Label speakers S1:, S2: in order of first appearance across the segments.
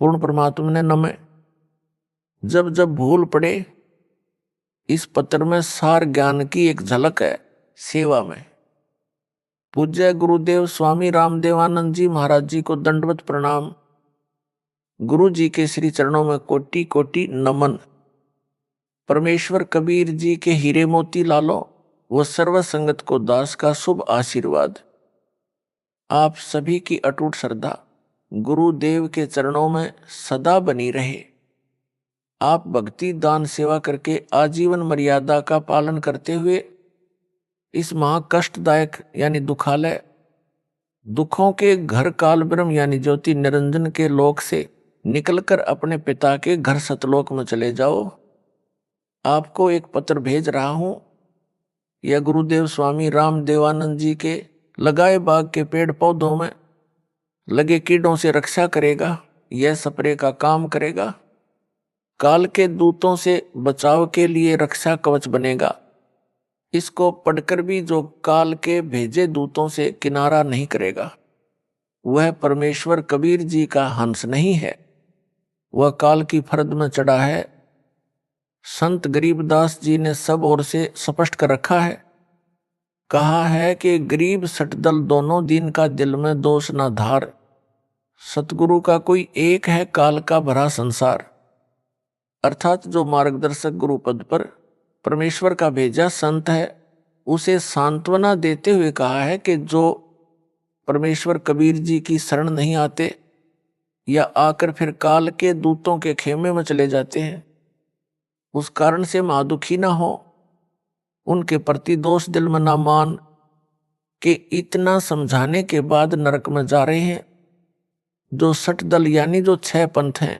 S1: पूर्ण परमात्मा ने नमः। जब जब भूल पड़े, इस पत्र में सार ज्ञान की एक झलक है सेवा में। पूज्य गुरुदेव स्वामी रामदेवानंद जी महाराज जी को दंडवत प्रणाम। गुरु जी के श्री चरणों में कोटि कोटि नमन। परमेश्वर कबीर जी के हीरे मोती लालो व सर्व संगत को दास का शुभ आशीर्वाद। आप सभी की अटूट श्रद्धा गुरुदेव के चरणों में सदा बनी रहे। आप भक्ति दान सेवा करके आजीवन मर्यादा का पालन करते हुए इस महाकष्टदायक यानी दुखालय दुखों के घर काल ब्रह्म यानी ज्योति निरंजन के लोक से निकलकर अपने पिता के घर सतलोक में चले जाओ। आपको एक पत्र भेज रहा हूं। यह गुरुदेव स्वामी रामदेवानंद जी के लगाए बाग के पेड़ पौधों में लगे कीड़ों से रक्षा करेगा। यह स्प्रे का काम करेगा। काल के दूतों से बचाव के लिए रक्षा कवच बनेगा। इसको पढ़कर भी जो काल के भेजे दूतों से किनारा नहीं करेगा, वह परमेश्वर कबीर जी का हंस नहीं है, वह काल की फर्द में चढ़ा है। संत गरीबदास जी ने सब ओर से स्पष्ट कर रखा है। कहा है कि गरीब सटदल दोनों दिन का दिल में दोष ना धार। सतगुरु का कोई एक है काल का भरा संसार। अर्थात जो मार्गदर्शक गुरु पद पर परमेश्वर का भेजा संत है, उसे सांत्वना देते हुए कहा है कि जो परमेश्वर कबीर जी की शरण नहीं आते या आकर फिर काल के दूतों के खेमे में चले जाते हैं, उस कारण से महादुखी ना हो, उनके प्रति दोष दिल में ना मान कि इतना समझाने के बाद नरक में जा रहे हैं। जो 60 दल यानी जो 6 पंथ हैं,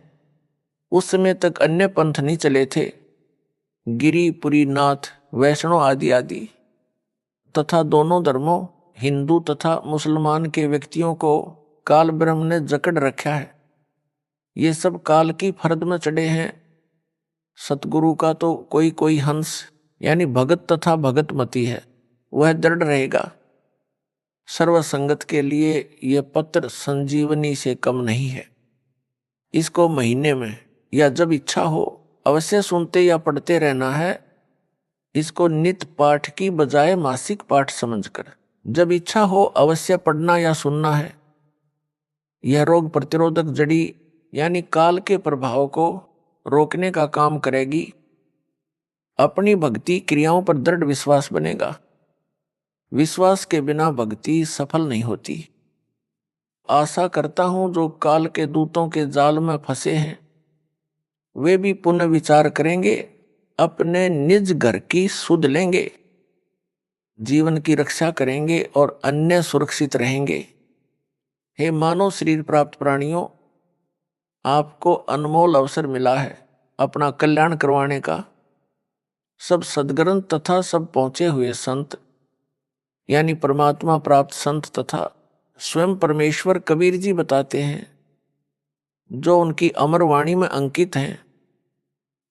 S1: उस समय तक अन्य पंथ नहीं चले थे। गिरी पुरी नाथ वैष्णव आदि आदि तथा दोनों धर्मों हिंदू तथा मुसलमान के व्यक्तियों को काल ब्रह्म ने जकड़ रखा है। ये सब काल की फर्द में चढ़े हैं। सतगुरु का तो कोई कोई हंस यानी भगत तथा भगतमती है, वह दृढ़ रहेगा। सर्व संगत के लिए यह पत्र संजीवनी से कम नहीं है। इसको महीने में या जब इच्छा हो अवश्य सुनते या पढ़ते रहना है। इसको नित्य पाठ की बजाय मासिक पाठ समझकर जब इच्छा हो अवश्य पढ़ना या सुनना है। यह रोग प्रतिरोधक जड़ी यानी काल के प्रभाव को रोकने का काम करेगी। अपनी भक्ति क्रियाओं पर दृढ़ विश्वास बनेगा। विश्वास के बिना भक्ति सफल नहीं होती। आशा करता हूं जो काल के दूतों के जाल में फंसे हैं, वे भी पुनः विचार करेंगे, अपने निज घर की सुध लेंगे, जीवन की रक्षा करेंगे और अन्य सुरक्षित रहेंगे। हे मानव शरीर प्राप्त प्राणियों, आपको अनमोल अवसर मिला है अपना कल्याण करवाने का। सब सद्ग्रंथ तथा सब पहुंचे हुए संत यानी परमात्मा प्राप्त संत तथा स्वयं परमेश्वर कबीर जी बताते हैं, जो उनकी अमर वाणी में अंकित हैं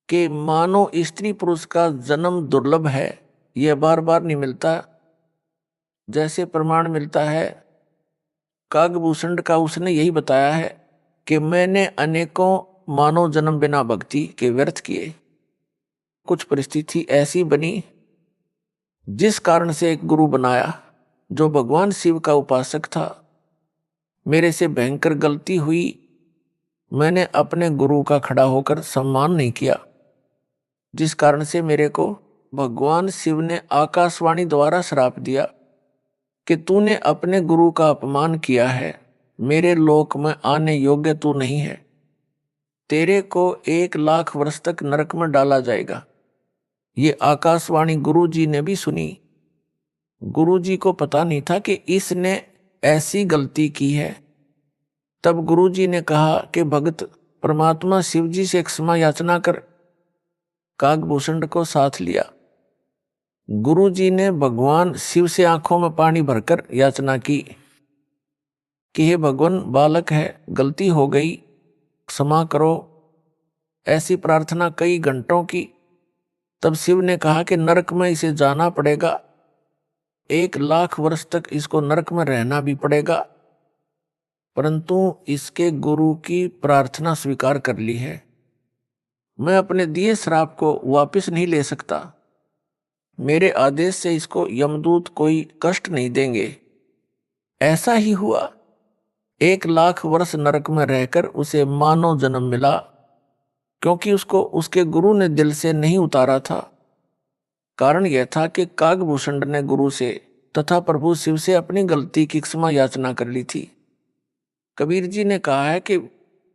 S1: कि मानो स्त्री पुरुष का जन्म दुर्लभ है, यह बार बार नहीं मिलता। जैसे प्रमाण मिलता है कागभूषण का, उसने यही बताया है कि मैंने अनेकों मानव जन्म बिना भक्ति के व्यर्थ किए। कुछ परिस्थिति ऐसी बनी जिस कारण से एक गुरु बनाया जो भगवान शिव का उपासक था। मेरे से भयंकर गलती हुई, मैंने अपने गुरु का खड़ा होकर सम्मान नहीं किया, जिस कारण से मेरे को भगवान शिव ने आकाशवाणी द्वारा श्राप दिया कि तूने अपने गुरु का अपमान किया है, मेरे लोक में आने योग्य तू नहीं है, तेरे को 1 लाख वर्ष तक नरक में डाला जाएगा। ये आकाशवाणी गुरु जी ने भी सुनी। गुरु जी को पता नहीं था कि इसने ऐसी गलती की है। तब गुरु जी ने कहा कि भगत परमात्मा शिव जी से क्षमा याचना कर। कागभूषण को साथ लिया। गुरु जी ने भगवान शिव से आंखों में पानी भरकर याचना की कि हे भगवान, बालक है, गलती हो गई, क्षमा करो। ऐसी प्रार्थना कई घंटों की। तब शिव ने कहा कि नरक में इसे जाना पड़ेगा, 1 लाख वर्ष तक इसको नरक में रहना भी पड़ेगा। परंतु इसके गुरु की प्रार्थना स्वीकार कर ली है। मैं अपने दिए श्राप को वापस नहीं ले सकता। मेरे आदेश से इसको यमदूत कोई कष्ट नहीं देंगे। ऐसा ही हुआ। 1 लाख वर्ष नरक में रहकर उसे मानव जन्म मिला, क्योंकि उसको उसके गुरु ने दिल से नहीं उतारा था। कारण यह था कि कागभूषण ने गुरु से तथा प्रभु शिव से अपनी गलती की क्षमा याचना कर ली थी। कबीर जी ने कहा है कि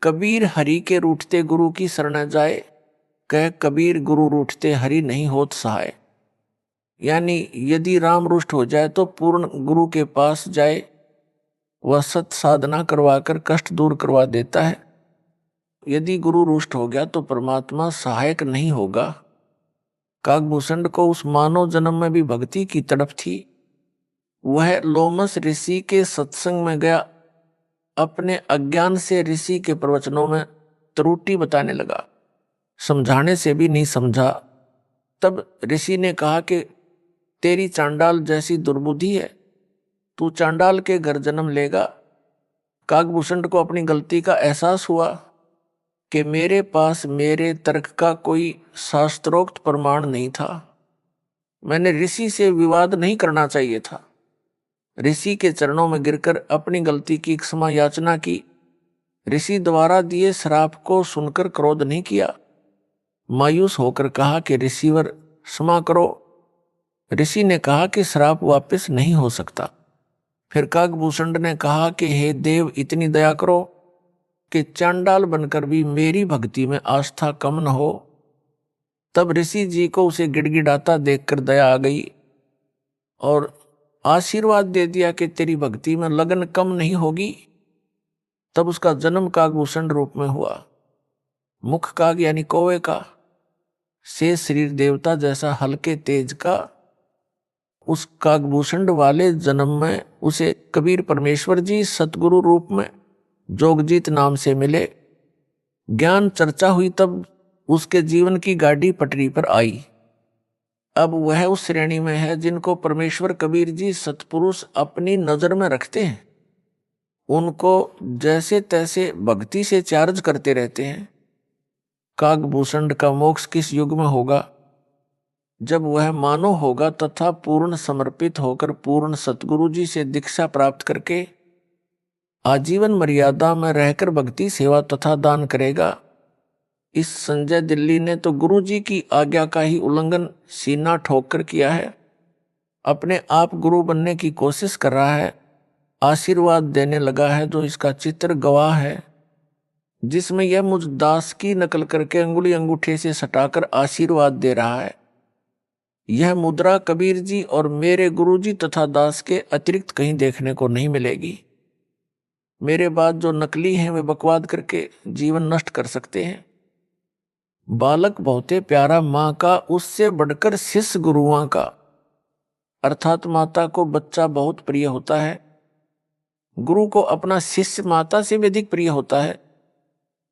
S1: कबीर हरि के रूठते गुरु की शरण जाए, कह कबीर गुरु रूठते हरि नहीं होत सहाय। यानी यदि राम रुष्ट हो जाए तो पूर्ण गुरु के पास जाए, वह सत साधना करवाकर कष्ट दूर करवा देता है। यदि गुरु रुष्ट हो गया तो परमात्मा सहायक नहीं होगा। कागभूषण को उस मानव जन्म में भी भक्ति की तड़प थी। वह लोमस ऋषि के सत्संग में गया, अपने अज्ञान से ऋषि के प्रवचनों में त्रुटि बताने लगा, समझाने से भी नहीं समझा। तब ऋषि ने कहा कि तेरी चांडाल जैसी दुर्बुद्धि है, तू चांडाल के घर जन्म लेगा। कागभूषण को अपनी गलती का एहसास हुआ कि मेरे पास मेरे तर्क का कोई शास्त्रोक्त प्रमाण नहीं था। मैंने ऋषि से विवाद नहीं करना चाहिए था। ऋषि के चरणों में गिरकर अपनी गलती की क्षमा याचना की। ऋषि द्वारा दिए श्राप को सुनकर क्रोध नहीं किया। मायूस होकर कहा कि ऋषिवर क्षमा करो। ऋषि ने कहा कि श्राप वापस नहीं हो सकता। फिर कागभूषण ने कहा कि हे देव, इतनी दया करो कि चांडाल बनकर भी मेरी भक्ति में आस्था कम न हो। तब ऋषि जी को उसे गिड़गिड़ाता देखकर दया आ गई और आशीर्वाद दे दिया कि तेरी भक्ति में लगन कम नहीं होगी। तब उसका जन्म कागभूषण रूप में हुआ। मुख काग यानी कौवे का, से शरीर देवता जैसा हल्के तेज का। उस कागभूषण वाले जन्म में उसे कबीर परमेश्वर जी सतगुरु रूप में जोगजीत नाम से मिले। ज्ञान चर्चा हुई तब उसके जीवन की गाड़ी पटरी पर आई। अब वह उस श्रेणी में है जिनको परमेश्वर कबीर जी सतपुरुष अपनी नजर में रखते हैं। उनको जैसे तैसे भक्ति से चार्ज करते रहते हैं। कागभूषण का मोक्ष किस युग में होगा? जब वह मानव होगा तथा पूर्ण समर्पित होकर पूर्ण सतगुरु जी से दीक्षा प्राप्त करके आजीवन मर्यादा में रहकर भक्ति सेवा तथा दान करेगा। इस संजय दिल्ली ने तो गुरु जी की आज्ञा का ही उल्लंघन सीना ठोक कर किया है। अपने आप गुरु बनने की कोशिश कर रहा है, आशीर्वाद देने लगा है, जो इसका चित्र गवाह है, जिसमें यह मुझ दास की नकल करके अंगुली अंगूठे से सटाकर आशीर्वाद दे रहा है। यह मुद्रा कबीर जी और मेरे गुरु जी तथा दास के अतिरिक्त कहीं देखने को नहीं मिलेगी। मेरे बाद जो नकली हैं वे बकवाद करके जीवन नष्ट कर सकते हैं। बालक बहुते प्यारा माँ का, उससे बढ़कर शिष्य गुरुओं का, अर्थात माता को बच्चा बहुत प्रिय होता है। गुरु को अपना शिष्य माता से भी अधिक प्रिय होता है।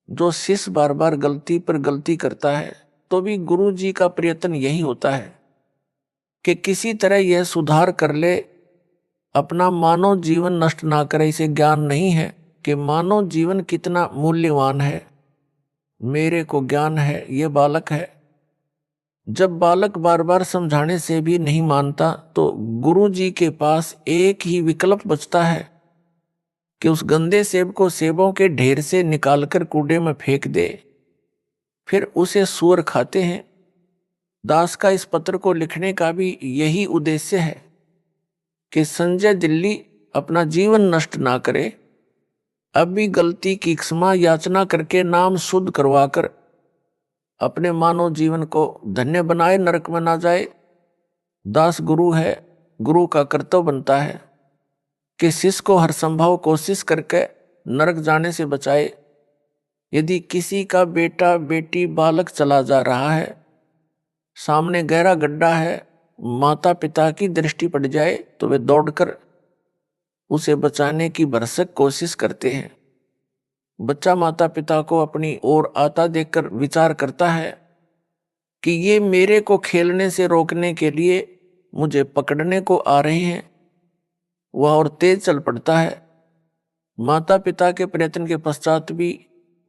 S1: जो शिष्य बार बार गलती पर गलती करता है तो भी गुरु जी का प्रयत्न यही होता है कि किसी तरह यह सुधार कर ले, अपना मानव जीवन नष्ट ना करे। इसे ज्ञान नहीं है कि मानव जीवन कितना मूल्यवान है। मेरे को ज्ञान है, ये बालक है। जब बालक बार बार समझाने से भी नहीं मानता तो गुरु जी के पास एक ही विकल्प बचता है कि उस गंदे सेब को सेबों के ढेर से निकालकर कूड़े में फेंक दे। फिर उसे सूअर खाते हैं। दास का इस पत्र को लिखने का भी यही उद्देश्य है कि संजय दिल्ली अपना जीवन नष्ट ना करे, अभी गलती की क्षमा याचना करके नाम शुद्ध करवाकर अपने मानव जीवन को धन्य बनाए, नरक में ना जाए। दास गुरु है, गुरु का कर्तव्य बनता है कि शिष्य को हर संभव कोशिश करके नरक जाने से बचाए। यदि किसी का बेटा बेटी बालक चला जा रहा है, सामने गहरा गड्ढा है, माता पिता की दृष्टि पड़ जाए तो वे दौड़कर उसे बचाने की भरसक कोशिश करते हैं। बच्चा माता पिता को अपनी ओर आता देखकर विचार करता है कि ये मेरे को खेलने से रोकने के लिए मुझे पकड़ने को आ रहे हैं। वह और तेज चल पड़ता है। माता पिता के प्रयत्न के पश्चात भी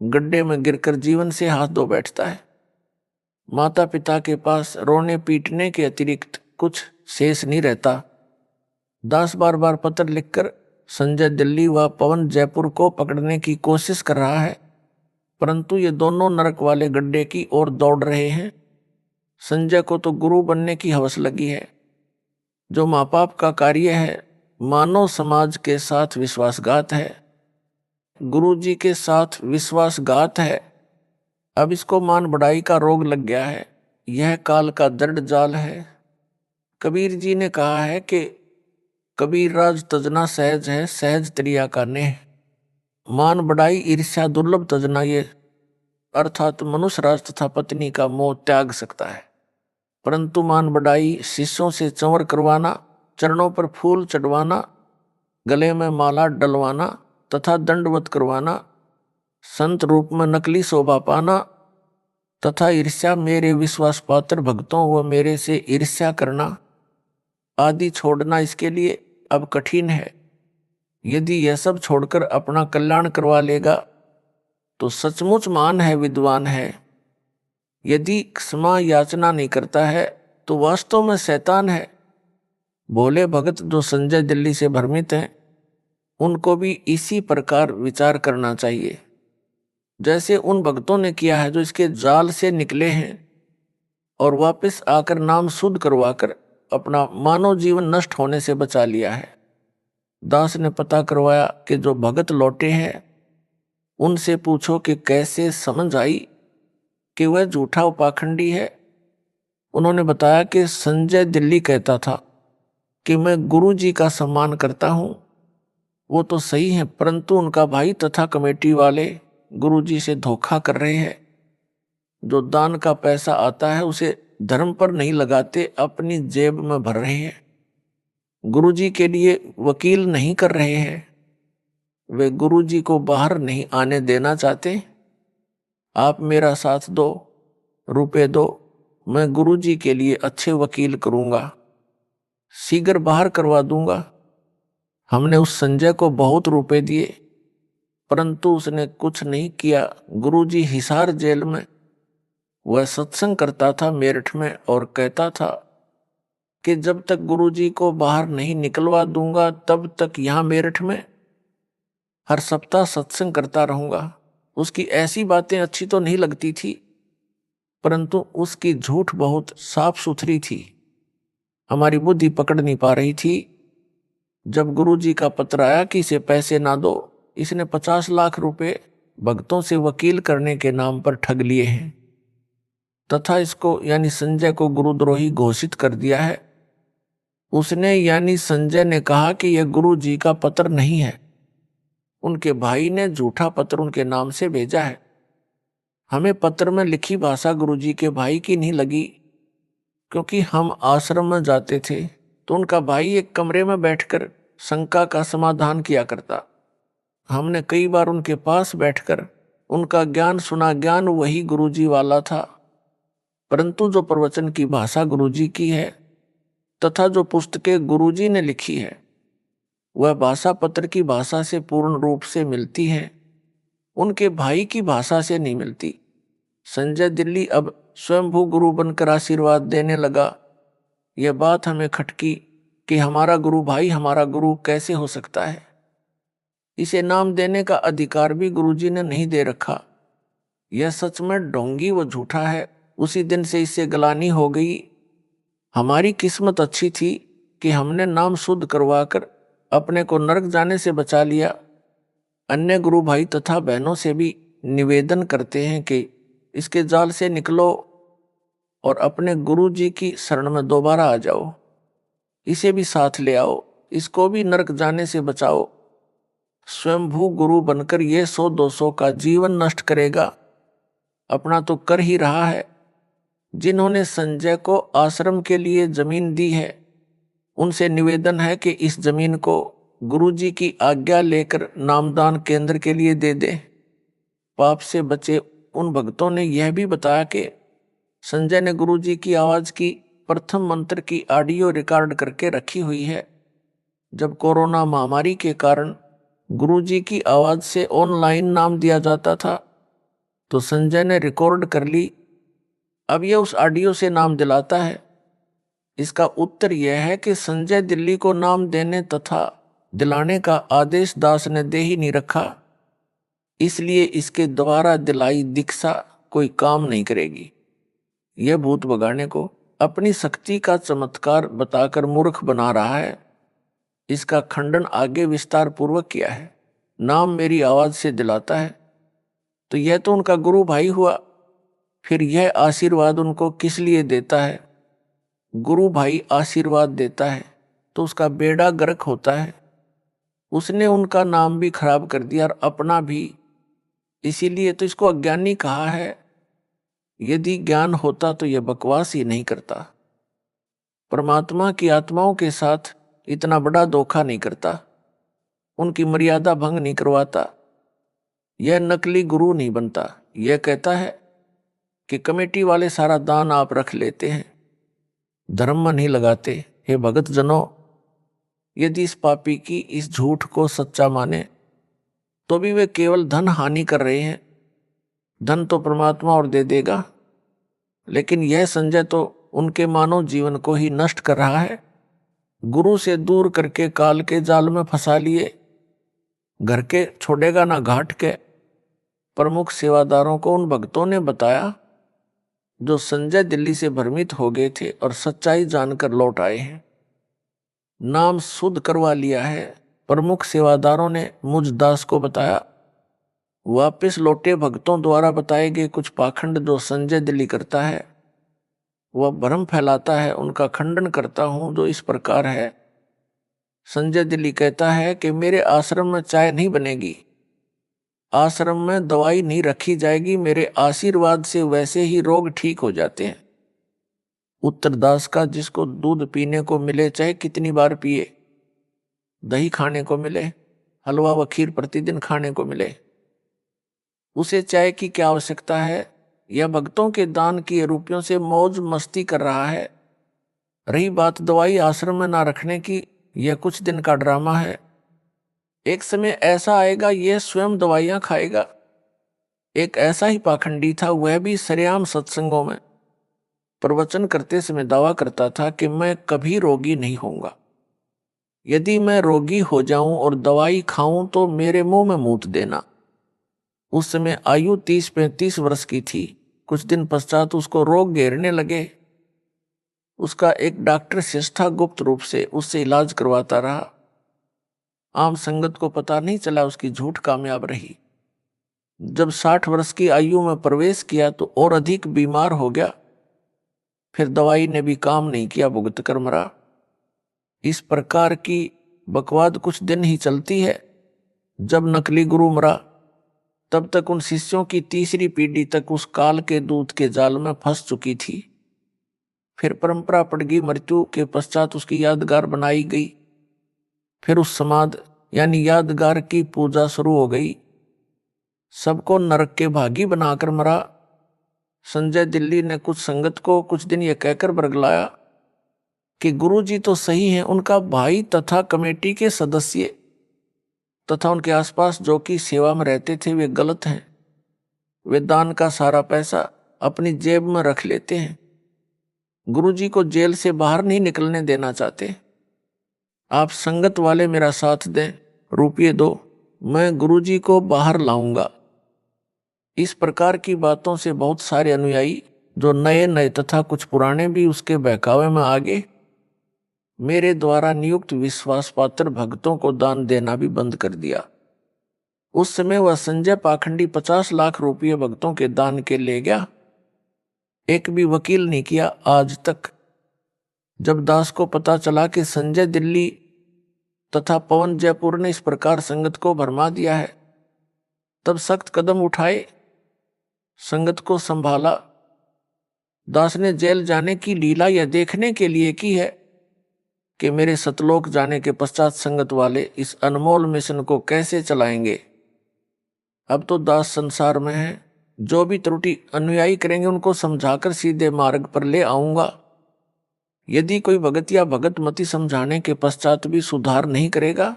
S1: गड्ढे में गिरकर जीवन से हाथ धो बैठता है। माता पिता के पास रोने पीटने के अतिरिक्त कुछ शेष नहीं रहता। दास बार बार पत्र लिखकर संजय दिल्ली व पवन जयपुर को पकड़ने की कोशिश कर रहा है, परंतु ये दोनों नरक वाले गड्ढे की ओर दौड़ रहे हैं। संजय को तो गुरु बनने की हवस लगी है। जो माँ बाप का कार्य है मानव समाज के साथ विश्वासघात है, गुरु जी के साथ विश्वासघात है। अब इसको मान बढ़ाई का रोग लग गया है। यह काल का दृढ़ जाल है। कबीर जी ने कहा है कि कबीर राज तजना सहज है, सहज त्रिया का नेह। मान बढ़ाई ईर्ष्या दुर्लभ तजना, ये अर्थात मनुष्य राज तथा पत्नी का मोह त्याग सकता है, परंतु मान बढ़ाई शिष्यों से चंवर करवाना, चरणों पर फूल चढ़वाना, गले में माला डलवाना तथा दंडवत करवाना, संत रूप में नकली शोभा पाना तथा ईर्ष्या मेरे विश्वास पात्र भक्तों व मेरे से ईर्ष्या करना आदि छोड़ना इसके लिए अब कठिन है। यदि यह सब छोड़कर अपना कल्याण करवा लेगा तो सचमुच महान है, विद्वान है। यदि क्षमा याचना नहीं करता है तो वास्तव में शैतान है। भोले भगत जो संजय दिल्ली से भ्रमित हैं, उनको भी इसी प्रकार विचार करना चाहिए जैसे उन भक्तों ने किया है जो इसके जाल से निकले हैं और वापस आकर नाम शुद्ध करवाकर अपना मानव जीवन नष्ट होने से बचा लिया है। दास ने पता करवाया कि जो भगत लौटे हैं उनसे पूछो कि कैसे समझ आई कि वह झूठा उपाखंडी है। उन्होंने बताया कि संजय दिल्ली कहता था कि मैं गुरु जी का सम्मान करता हूँ। वो तो सही है, परंतु उनका भाई तथा कमेटी वाले गुरु जी से धोखा कर रहे हैं। जो दान का पैसा आता है उसे धर्म पर नहीं लगाते, अपनी जेब में भर रहे हैं। गुरु जी के लिए वकील नहीं कर रहे हैं। वे गुरु जी को बाहर नहीं आने देना चाहते। आप मेरा साथ दो, रुपए दो, मैं गुरु जी के लिए अच्छे वकील करूंगा, शीघ्र बाहर करवा दूंगा। हमने उस संजय को बहुत रुपए दिए, परंतु उसने कुछ नहीं किया। गुरु जी हिसार जेल में वह सत्संग करता था मेरठ में और कहता था कि जब तक गुरुजी को बाहर नहीं निकलवा दूंगा तब तक यहाँ मेरठ में हर सप्ताह सत्संग करता रहूंगा। उसकी ऐसी बातें अच्छी तो नहीं लगती थी, परंतु उसकी झूठ बहुत साफ सुथरी थी। हमारी बुद्धि पकड़ नहीं पा रही थी। जब गुरुजी का पत्र आया कि इसे पैसे ना दो, इसने 50 लाख रुपए भक्तों से वकील करने के नाम पर ठग लिए हैं तथा इसको यानी संजय को गुरुद्रोही घोषित कर दिया है। उसने यानी संजय ने कहा कि यह गुरु जी का पत्र नहीं है, उनके भाई ने झूठा पत्र उनके नाम से भेजा है। हमें पत्र में लिखी भाषा गुरु जी के भाई की नहीं लगी, क्योंकि हम आश्रम में जाते थे तो उनका भाई एक कमरे में बैठकर शंका का समाधान किया करता। हमने कई बार उनके पास बैठकर उनका ज्ञान सुना। ज्ञान वही गुरुजी वाला था, परंतु जो प्रवचन की भाषा गुरुजी की है तथा जो पुस्तकें गुरुजी ने लिखी है वह भाषा पत्र की भाषा से पूर्ण रूप से मिलती है, उनके भाई की भाषा से नहीं मिलती। संजय दिल्ली अब स्वयंभू गुरु बनकर आशीर्वाद देने लगा। यह बात हमें खटकी कि हमारा गुरु भाई हमारा गुरु कैसे हो सकता है। इसे नाम देने का अधिकार भी गुरुजी ने नहीं दे रखा। यह सच में ढोंगी व झूठा है। उसी दिन से इससे गलानी हो गई। हमारी किस्मत अच्छी थी कि हमने नाम शुद्ध करवाकर अपने को नरक जाने से बचा लिया। अन्य गुरु भाई तथा बहनों से भी निवेदन करते हैं कि इसके जाल से निकलो और अपने गुरु जी की शरण में दोबारा आ जाओ। इसे भी साथ ले आओ, इसको भी नरक जाने से बचाओ। स्वयंभू गुरु बनकर ये 100-200 का जीवन नष्ट करेगा, अपना तो कर ही रहा है। जिन्होंने संजय को आश्रम के लिए जमीन दी है उनसे निवेदन है कि इस जमीन को गुरुजी की आज्ञा लेकर नामदान केंद्र के लिए दे दे। पाप से बचे उन भक्तों ने यह भी बताया कि संजय ने गुरुजी की आवाज की प्रथम मंत्र की ऑडियो रिकॉर्ड करके रखी हुई है। जब कोरोना महामारी के कारण गुरुजी की आवाज से ऑनलाइन नाम दिया जाता था, तो संजय ने रिकॉर्ड कर ली। अब यह उस ऑडियो से नाम दिलाता है। इसका उत्तर यह है कि संजय दिल्ली को नाम देने तथा दिलाने का आदेश दास ने दे ही नहीं रखा, इसलिए इसके द्वारा दिलाई दीक्षा कोई काम नहीं करेगी। यह भूत भगाने को अपनी शक्ति का चमत्कार बताकर मूर्ख बना रहा है। इसका खंडन आगे विस्तार पूर्वक किया है। नाम मेरी आवाज से दिलाता है, तो यह तो उनका गुरु भाई हुआ, फिर यह आशीर्वाद उनको किस लिए देता है? गुरु भाई आशीर्वाद देता है तो उसका बेड़ा गर्क होता है। उसने उनका नाम भी खराब कर दिया और अपना भी, इसीलिए तो इसको अज्ञानी कहा है। यदि ज्ञान होता तो यह बकवास ही नहीं करता। परमात्मा की आत्माओं के साथ इतना बड़ा धोखा नहीं करता, उनकी मर्यादा भंग नहीं करवाता। यह नकली गुरु नहीं बनता। यह कहता है कि कमेटी वाले सारा दान आप रख लेते हैं, धर्म नहीं लगाते। हे भगत जनों, यदि इस पापी की इस झूठ को सच्चा माने तो भी वे केवल धन हानि कर रहे हैं। धन तो परमात्मा और दे देगा, लेकिन यह संजय तो उनके मानव जीवन को ही नष्ट कर रहा है। गुरु से दूर करके काल के जाल में फंसा लिए, घर के छोड़ेगा ना घाट के। प्रमुख सेवादारों को उन भक्तों ने बताया जो संजय दिल्ली से भ्रमित हो गए थे और सच्चाई जानकर लौट आए हैं। नाम शुद्ध करवा लिया है। प्रमुख सेवादारों ने मुझ दास को बताया। वापस लौटे भक्तों द्वारा बताए गए कुछ पाखंड जो संजय दिल्ली करता है, वह भ्रम फैलाता है, उनका खंडन करता हूं, जो इस प्रकार है। संजय दिल्ली कहता है कि मेरे आश्रम में चाय नहीं बनेगी, आश्रम में दवाई नहीं रखी जाएगी, मेरे आशीर्वाद से वैसे ही रोग ठीक हो जाते हैं। उत्तरदास का जिसको दूध पीने को मिले चाहे कितनी बार पिए, दही खाने को मिले, हलवा व खीर प्रतिदिन खाने को मिले, उसे चाय की क्या आवश्यकता है? यह भक्तों के दान किए रुपयों से मौज मस्ती कर रहा है। रही बात दवाई आश्रम में ना रखने की, यह कुछ दिन का ड्रामा है। एक समय ऐसा आएगा यह स्वयं दवाइयां खाएगा। एक ऐसा ही पाखंडी था, वह भी सरेआम सत्संगों में प्रवचन करते समय दावा करता था कि मैं कभी रोगी नहीं होऊंगा। यदि मैं रोगी हो जाऊं और दवाई खाऊं तो मेरे मुंह में मूत देना। उस समय आयु 30-35 वर्ष की थी। कुछ दिन पश्चात उसको रोग घेरने लगे। उसका एक डॉक्टर शिष्टा गुप्त रूप से उससे इलाज करवाता रहा। आम संगत को पता नहीं चला, उसकी झूठ कामयाब रही। जब 60 वर्ष की आयु में प्रवेश किया तो और अधिक बीमार हो गया। फिर दवाई ने भी काम नहीं किया, भुगत कर मरा। इस प्रकार की बकवाद कुछ दिन ही चलती है। जब नकली गुरु मरा तब तक उन शिष्यों की तीसरी पीढ़ी तक उस काल के दूत के जाल में फंस चुकी थी। फिर परंपरा पड़ गई, मृत्यु के पश्चात उसकी यादगार बनाई गई। फिर उस समाध यानी यादगार की पूजा शुरू हो गई। सबको नरक के भागी बनाकर मरा। संजय दिल्ली ने कुछ संगत को कुछ दिन यह कहकर बरगलाया कि गुरुजी तो सही हैं, उनका भाई तथा कमेटी के सदस्य तथा उनके आसपास जो कि सेवा में रहते थे वे गलत हैं। वे दान का सारा पैसा अपनी जेब में रख लेते हैं। गुरुजी को जेल से बाहर नहीं निकलने देना चाहते। आप संगत वाले मेरा साथ दें, रुपये दो, मैं गुरुजी को बाहर लाऊंगा। इस प्रकार की बातों से बहुत सारे अनुयायी जो नए नए तथा कुछ पुराने भी उसके बहकावे में आ गए। मेरे द्वारा नियुक्त विश्वास पात्र भक्तों को दान देना भी बंद कर दिया। उस समय वह संजय पाखंडी 50 लाख रुपये भक्तों के दान के ले गया। एक भी वकील नहीं किया आज तक। जब दास को पता चला कि संजय दिल्ली तथा पवन जयपुर ने इस प्रकार संगत को भरमा दिया है, तब सख्त कदम उठाए, संगत को संभाला। दास ने जेल जाने की लीला यह देखने के लिए की है कि मेरे सतलोक जाने के पश्चात संगत वाले इस अनमोल मिशन को कैसे चलाएंगे। अब तो दास संसार में है, जो भी त्रुटि अनुयायी करेंगे उनको समझाकर सीधे मार्ग पर ले आऊंगा। यदि कोई भगत या भगत मति समझाने के पश्चात भी सुधार नहीं करेगा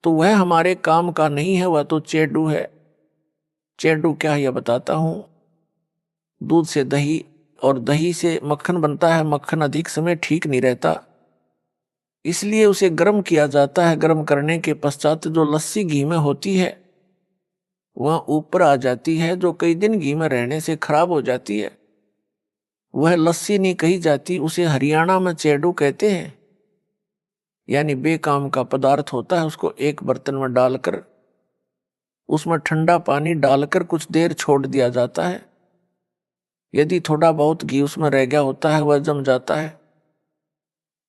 S1: तो वह हमारे काम का नहीं है, वह तो चेडू है। चेडू क्या है यह बताता हूं। दूध से दही और दही से मक्खन बनता है। मक्खन अधिक समय ठीक नहीं रहता, इसलिए उसे गर्म किया जाता है। गर्म करने के पश्चात जो लस्सी घी में होती है वह ऊपर आ जाती है, जो कई दिन घी में रहने से खराब हो जाती है। वह लस्सी नहीं कही जाती, उसे हरियाणा में चेडू कहते हैं। यानी बेकाम का पदार्थ होता है। उसको एक बर्तन में डालकर उसमें ठंडा पानी डालकर कुछ देर छोड़ दिया जाता है। यदि थोड़ा बहुत घी उसमें रह गया होता है वह जम जाता है।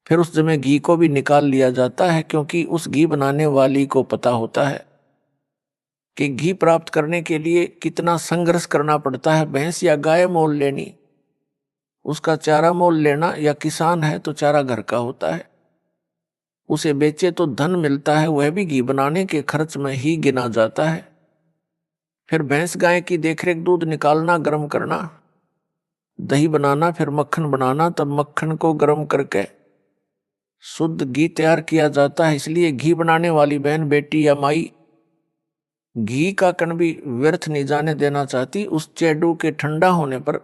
S1: फिर उस जमे घी को भी निकाल लिया जाता है, क्योंकि उस घी बनाने वाली को पता होता है कि घी प्राप्त करने के लिए कितना संघर्ष करना पड़ता है। भैंस या गाय मोल लेनी, उसका चारा मोल लेना, या किसान है तो चारा घर का होता है, उसे बेचे तो धन मिलता है, वह भी घी बनाने के खर्च में ही गिना जाता है। फिर भैंस गाय की देखरेख, दूध निकालना, गर्म करना, दही बनाना, फिर मक्खन बनाना, तब मक्खन को गर्म करके शुद्ध घी तैयार किया जाता है। इसलिए घी बनाने वाली बहन, बेटी या माई घी का कण भी व्यर्थ नहीं जाने देना चाहती। उस चेडू के ठंडा होने पर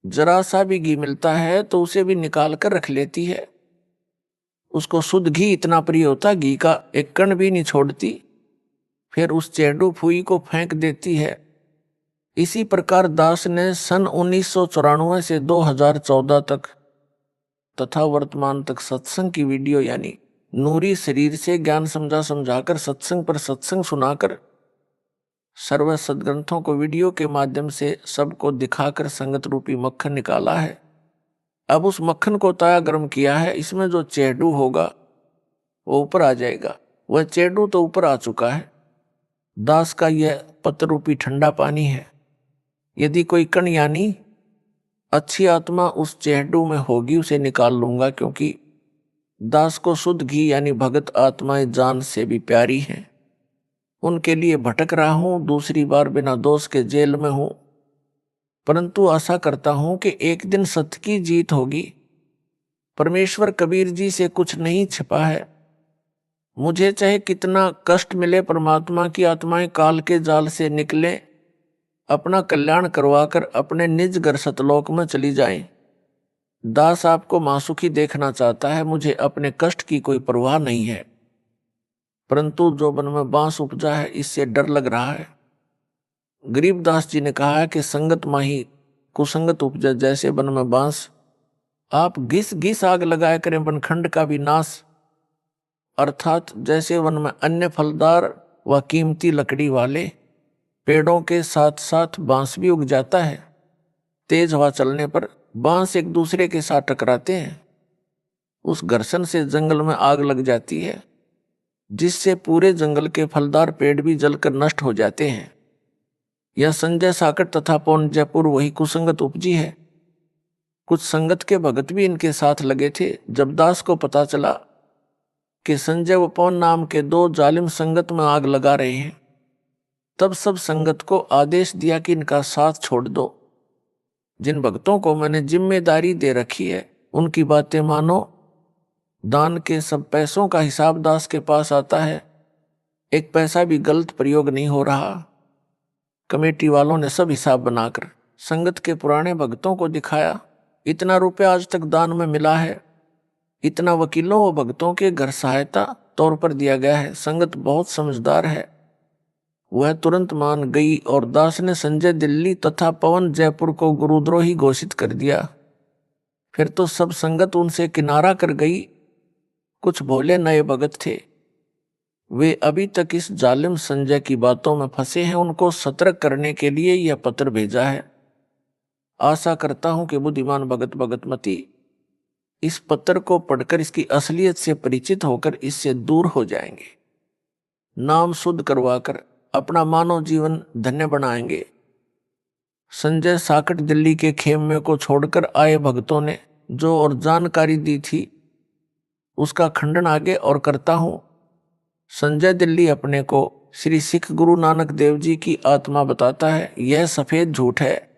S1: जरा सा भी घी मिलता है तो उसे भी निकाल कर रख लेती है। उसको शुद्ध घी इतना प्रिय होता, घी का एक कण भी नहीं छोड़ती। फिर उस चेडू फुई को फेंक देती है। इसी प्रकार दास ने सन 1994 से 2014 तक तथा वर्तमान तक सत्संग की वीडियो यानी नूरी शरीर से ज्ञान समझाकर सत्संग पर सत्संग सुनाकर सर्व सदग्रंथों को वीडियो के माध्यम से सबको दिखाकर संगत रूपी मक्खन निकाला है। अब उस मक्खन को ताया गर्म किया है। इसमें जो चेडू होगा वो ऊपर आ जाएगा। वह चेडू तो ऊपर आ चुका है। दास का यह पत्र रूपी ठंडा पानी है। यदि कोई कण यानी अच्छी आत्मा उस चेडू में होगी उसे निकाल लूंगा, क्योंकि दास को शुद्ध घी यानी भगत आत्माएं जान से भी प्यारी हैं। उनके लिए भटक रहा हूं, दूसरी बार बिना दोष के जेल में हूं, परंतु आशा करता हूं कि एक दिन सत्य की जीत होगी। परमेश्वर कबीर जी से कुछ नहीं छिपा है। मुझे चाहे कितना कष्ट मिले, परमात्मा की आत्माएं काल के जाल से निकले, अपना कल्याण करवाकर अपने निज घर सतलोक में चली जाएं। दास आपको मासुखी देखना चाहता है, मुझे अपने कष्ट की कोई परवाह नहीं है, परंतु जो मन में बांस उपजा है इससे डर लग रहा है। गरीबदास जी ने कहा है कि संगत माही कुसंगत उपजा, जैसे वन में बांस। आप घिस घिस आग लगाया करें वनखंड का भी नाश, अर्थात जैसे वन में अन्य फलदार व कीमती लकड़ी वाले पेड़ों के साथ साथ बांस भी उग जाता है। तेज हवा चलने पर बांस एक दूसरे के साथ टकराते हैं, उस घर्षण से जंगल में आग लग जाती है, जिससे पूरे जंगल के फलदार पेड़ भी जलकर नष्ट हो जाते हैं। यह संजय साकट तथा पौन जयपुर वही कुसंगत उपजी है। कुछ संगत के भगत भी इनके साथ लगे थे। जब दास को पता चला कि संजय व पौन नाम के दो जालिम संगत में आग लगा रहे हैं, तब सब संगत को आदेश दिया कि इनका साथ छोड़ दो। जिन भक्तों को मैंने जिम्मेदारी दे रखी है उनकी बातें मानो। दान के सब पैसों का हिसाब दास के पास आता है, एक पैसा भी गलत प्रयोग नहीं हो रहा। कमेटी वालों ने सब हिसाब बनाकर संगत के पुराने भक्तों को दिखाया। इतना रुपया आज तक दान में मिला है, इतना वकीलों व भक्तों के घर सहायता तौर पर दिया गया है। संगत बहुत समझदार है, वह तुरंत मान गई और दास ने संजय दिल्ली तथा पवन जयपुर को गुरुद्रोही घोषित कर दिया। फिर तो सब संगत उनसे किनारा कर गई। कुछ भोले नए भगत थे, वे अभी तक इस जालिम संजय की बातों में फंसे हैं। उनको सतर्क करने के लिए यह पत्र भेजा है। आशा करता हूं कि बुद्धिमान भगत भगतमती इस पत्र को पढ़कर इसकी असलियत से परिचित होकर इससे दूर हो जाएंगे, नाम शुद्ध करवाकर अपना मानव जीवन धन्य बनाएंगे। संजय साकट दिल्ली के खेमे को छोड़कर आए भक्तों ने जो और जानकारी दी थी उसका खंडन आगे और करता हूं। संजय दिल्ली अपने को श्री सिख गुरु नानक देव जी की आत्मा बताता है, यह सफेद झूठ है।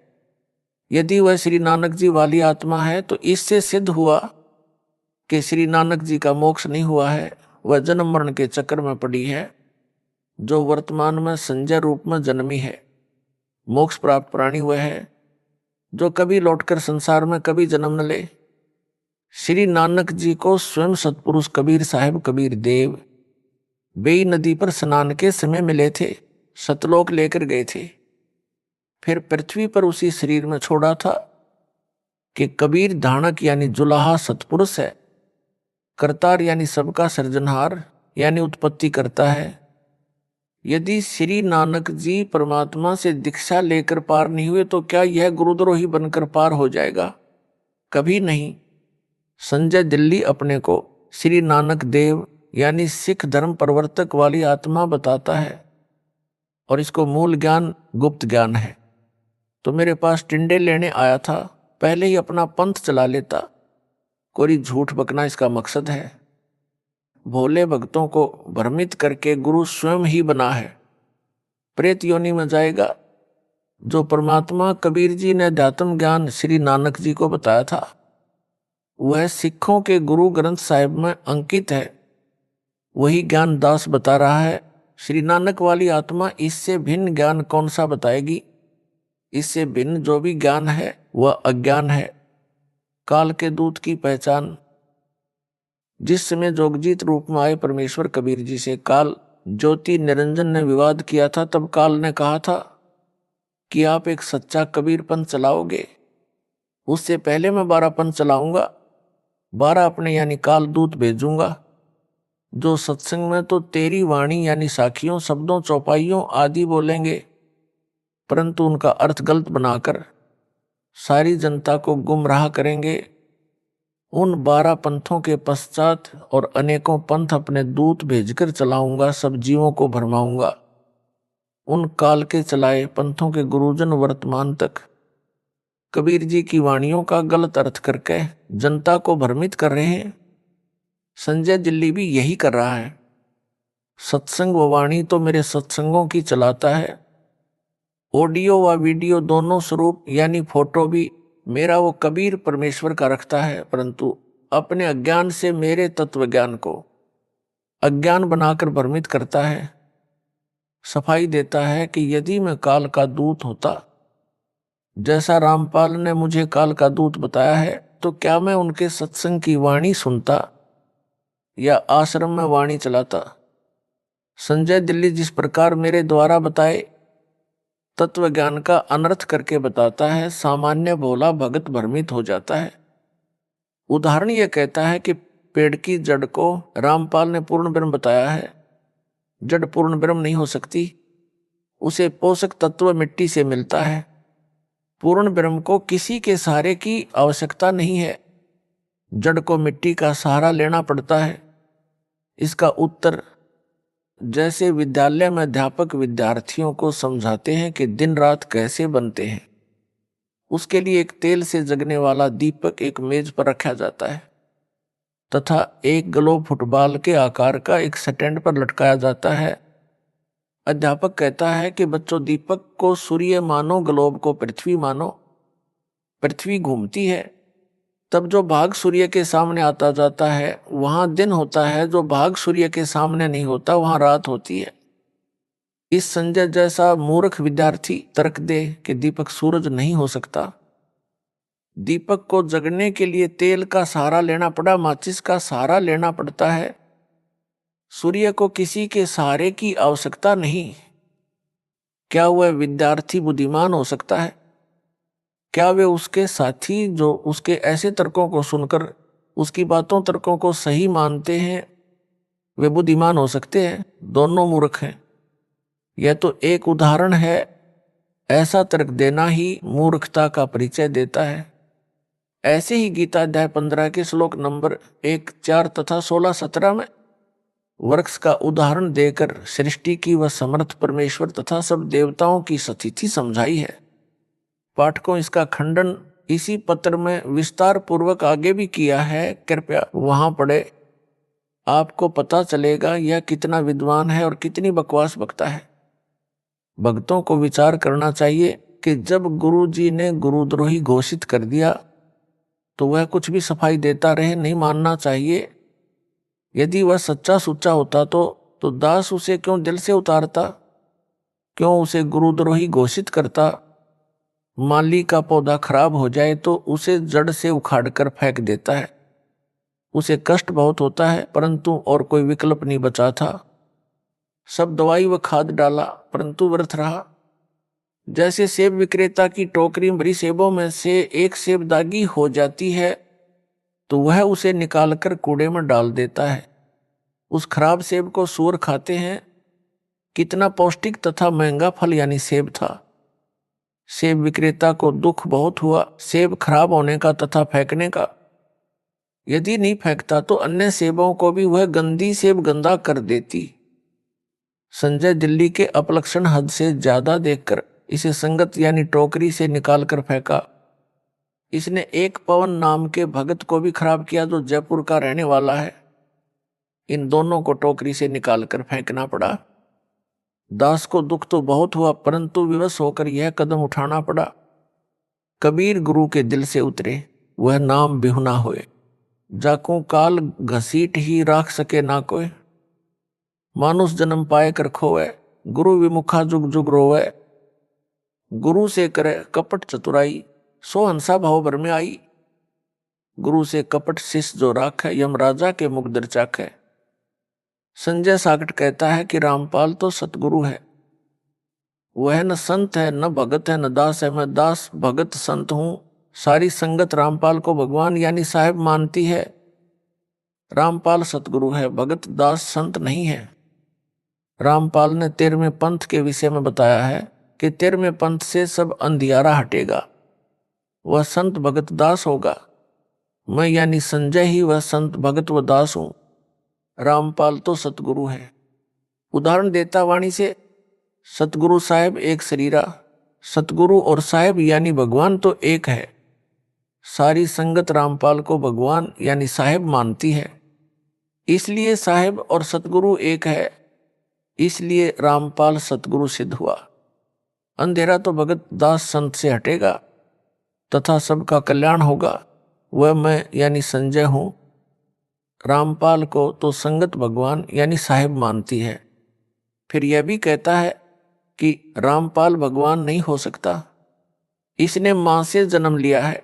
S1: यदि वह श्री नानक जी वाली आत्मा है तो इससे सिद्ध हुआ कि श्री नानक जी का मोक्ष नहीं हुआ है। वह जन्म मरण के चक्कर में पड़ी है, जो वर्तमान में संजय रूप में जन्मी है। मोक्ष प्राप्त प्राणी वह है जो कभी लौटकर संसार में कभी जन्म न ले। श्री नानक जी को स्वयं सतपुरुष कबीर साहिब कबीर देव बेई नदी पर स्नान के समय मिले थे, सतलोक लेकर गए थे, फिर पृथ्वी पर उसी शरीर में छोड़ा था कि कबीर धाणक यानी जुलाहा सतपुरुष है, करतार यानी सबका सृजनहार यानी उत्पत्ति करता है। यदि श्री नानक जी परमात्मा से दीक्षा लेकर पार नहीं हुए तो क्या यह गुरुद्रोही बनकर पार हो जाएगा? कभी नहीं। संजय दिल्ली अपने को श्री नानक देव यानी सिख धर्म प्रवर्तक वाली आत्मा बताता है और इसको मूल ज्ञान गुप्त ज्ञान है। तो मेरे पास टिंडे लेने आया था, पहले ही अपना पंथ चला लेता। कोई झूठ बकना इसका मकसद है। भोले भक्तों को भ्रमित करके गुरु स्वयं ही बना है। प्रेत योनि में जाएगा। जो परमात्मा कबीर जी ने अध्यात्म ज्ञान श्री नानक जी को बताया था वह सिखों के गुरु ग्रंथ साहिब में अंकित है। वही ज्ञान दास बता रहा है। श्री नानक वाली आत्मा इससे भिन्न ज्ञान कौन सा बताएगी? इससे भिन्न जो भी ज्ञान है वह अज्ञान है। काल के दूत की पहचान। जिस समय जोगजीत रूप में आए परमेश्वर कबीर जी से काल ज्योति निरंजन ने विवाद किया था, तब काल ने कहा था कि आप एक सच्चा कबीर पंथ चलाओगे, उससे पहले मैं 12 पंथ चलाऊंगा, 12 अपने यानी काल दूत भेजूंगा, जो सत्संग में तो तेरी वाणी यानी साखियों शब्दों चौपाइयों आदि बोलेंगे, परंतु उनका अर्थ गलत बनाकर सारी जनता को गुमराह करेंगे। उन 12 पंथों के पश्चात और अनेकों पंथ अपने दूत भेजकर चलाऊंगा, सब जीवों को भरमाऊंगा। उन काल के चलाए पंथों के गुरुजन वर्तमान तक कबीर जी की वाणियों का गलत अर्थ करके जनता को भ्रमित कर रहे हैं। संजय दिल्ली भी यही कर रहा है। सत्संग व वाणी तो मेरे सत्संगों की चलाता है, ऑडियो व वीडियो दोनों स्वरूप यानी फोटो भी मेरा वो कबीर परमेश्वर का रखता है, परंतु अपने अज्ञान से मेरे तत्व ज्ञान को अज्ञान बनाकर भ्रमित करता है। सफाई देता है कि यदि मैं काल का दूत होता, जैसा रामपाल ने मुझे काल का दूत बताया है, तो क्या मैं उनके सत्संग की वाणी सुनता या आश्रम में वाणी चलाता? संजय दिल्ली जिस प्रकार मेरे द्वारा बताए तत्व ज्ञान का अनर्थ करके बताता है, सामान्य भोला भगत भ्रमित हो जाता है। उदाहरण यह कहता है कि पेड़ की जड़ को रामपाल ने पूर्ण ब्रह्म बताया है। जड़ पूर्ण ब्रह्म नहीं हो सकती, उसे पोषक तत्व मिट्टी से मिलता है। पूर्ण ब्रह्म को किसी के सहारे की आवश्यकता नहीं है, जड़ को मिट्टी का सहारा लेना पड़ता है। इसका उत्तर जैसे विद्यालय में अध्यापक विद्यार्थियों को समझाते हैं कि दिन रात कैसे बनते हैं, उसके लिए एक तेल से जगने वाला दीपक एक मेज पर रखा जाता है तथा एक ग्लोब फुटबॉल के आकार का एक स्टैंड पर लटकाया जाता है। अध्यापक कहता है कि बच्चों, दीपक को सूर्य मानो, ग्लोब को पृथ्वी मानो। पृथ्वी घूमती है, तब जो भाग सूर्य के सामने आता जाता है वहां दिन होता है, जो भाग सूर्य के सामने नहीं होता वहां रात होती है। इस संजय जैसा मूर्ख विद्यार्थी तर्क दे कि दीपक सूरज नहीं हो सकता। दीपक को जगने के लिए तेल का सहारा लेना पड़ा, माचिस का सहारा लेना पड़ता है। सूर्य को किसी के सहारे की आवश्यकता नहीं। क्या वह विद्यार्थी बुद्धिमान हो सकता है? क्या वे उसके साथी जो उसके ऐसे तर्कों को सुनकर उसकी बातों तर्कों को सही मानते हैं, वे बुद्धिमान हो सकते हैं? दोनों मूर्ख हैं। यह तो एक उदाहरण है। ऐसा तर्क देना ही मूर्खता का परिचय देता है। ऐसे ही गीता अध्याय 15 के श्लोक नंबर 1, 4 तथा 16, 17 में वृक्ष का उदाहरण देकर सृष्टि की वह समर्थ परमेश्वर तथा सब देवताओं की स्थिति समझाई है। पाठकों, इसका खंडन इसी पत्र में विस्तार पूर्वक आगे भी किया है, कृपया वहां पढ़े। आपको पता चलेगा यह कितना विद्वान है और कितनी बकवास बकता है। भक्तों को विचार करना चाहिए कि जब गुरु जी ने गुरुद्रोही घोषित कर दिया तो वह कुछ भी सफाई देता रहे, नहीं मानना चाहिए। यदि वह सच्चा सुच्चा होता तो दास उसे क्यों दिल से उतारता, क्यों उसे गुरुद्रोही घोषित करता। माली का पौधा खराब हो जाए तो उसे जड़ से उखाड़ कर फेंक देता है। उसे कष्ट बहुत होता है, परंतु और कोई विकल्प नहीं बचा था। सब दवाई व खाद डाला, परंतु व्यर्थ रहा। जैसे सेब विक्रेता की टोकरी भरी सेबों में से एक सेब दागी हो जाती है तो वह उसे निकालकर कूड़े में डाल देता है। उस खराब सेब को सूअर खाते हैं। कितना पौष्टिक तथा महंगा फल यानी सेब था। सेब विक्रेता को दुख बहुत हुआ सेब खराब होने का तथा फेंकने का। यदि नहीं फेंकता तो अन्य सेबों को भी वह गंदी सेब गंदा कर देती। संजय दिल्ली के अपलक्षण हद से ज्यादा देखकर इसे संगत यानी टोकरी से निकालकर फेंका। इसने एक पवन नाम के भगत को भी खराब किया जो जयपुर का रहने वाला है। इन दोनों को टोकरी से निकालकर फेंकना पड़ा। दास को दुख तो बहुत हुआ, परंतु विवश होकर यह कदम उठाना पड़ा। कबीर गुरु के दिल से उतरे, वह नाम बिहुना होए। जाको काल घसीट ही राख सके ना कोई। मानुष जन्म पाए कर खोए, गुरु विमुखा जुग जुग रोवे। गुरु से करे कपट चतुराई, सो हंसा भाव भर में आई। गुरु से कपट शिष्य जो राख है, यमराजा के मुख दर चाख है। संजय साकट कहता है कि रामपाल तो सतगुरु है। वह न संत है, न भगत है, न दास है। मैं दास भगत संत हूं। सारी संगत रामपाल को भगवान यानी साहेब मानती है। रामपाल सतगुरु है, भगत दास संत नहीं है। रामपाल ने 13वें पंथ के विषय में बताया है कि 13वें पंथ से सब अंधियारा हटेगा, वह संत भगत दास होगा। मैं यानी संजय ही वह संत भगत व दास हूं। रामपाल तो सतगुरु है। उदाहरण देता वाणी से, सतगुरु साहेब एक शरीरा। सतगुरु और साहेब यानी भगवान तो एक है। सारी संगत रामपाल को भगवान यानी साहेब मानती है, इसलिए साहेब और सतगुरु एक है। इसलिए रामपाल सतगुरु सिद्ध हुआ। अंधेरा तो भगत दास संत से हटेगा तथा सबका कल्याण होगा। वह मैं यानी संजय हूं। रामपाल को तो संगत भगवान यानी साहेब मानती है। फिर यह भी कहता है कि रामपाल भगवान नहीं हो सकता, इसने मां से जन्म लिया है।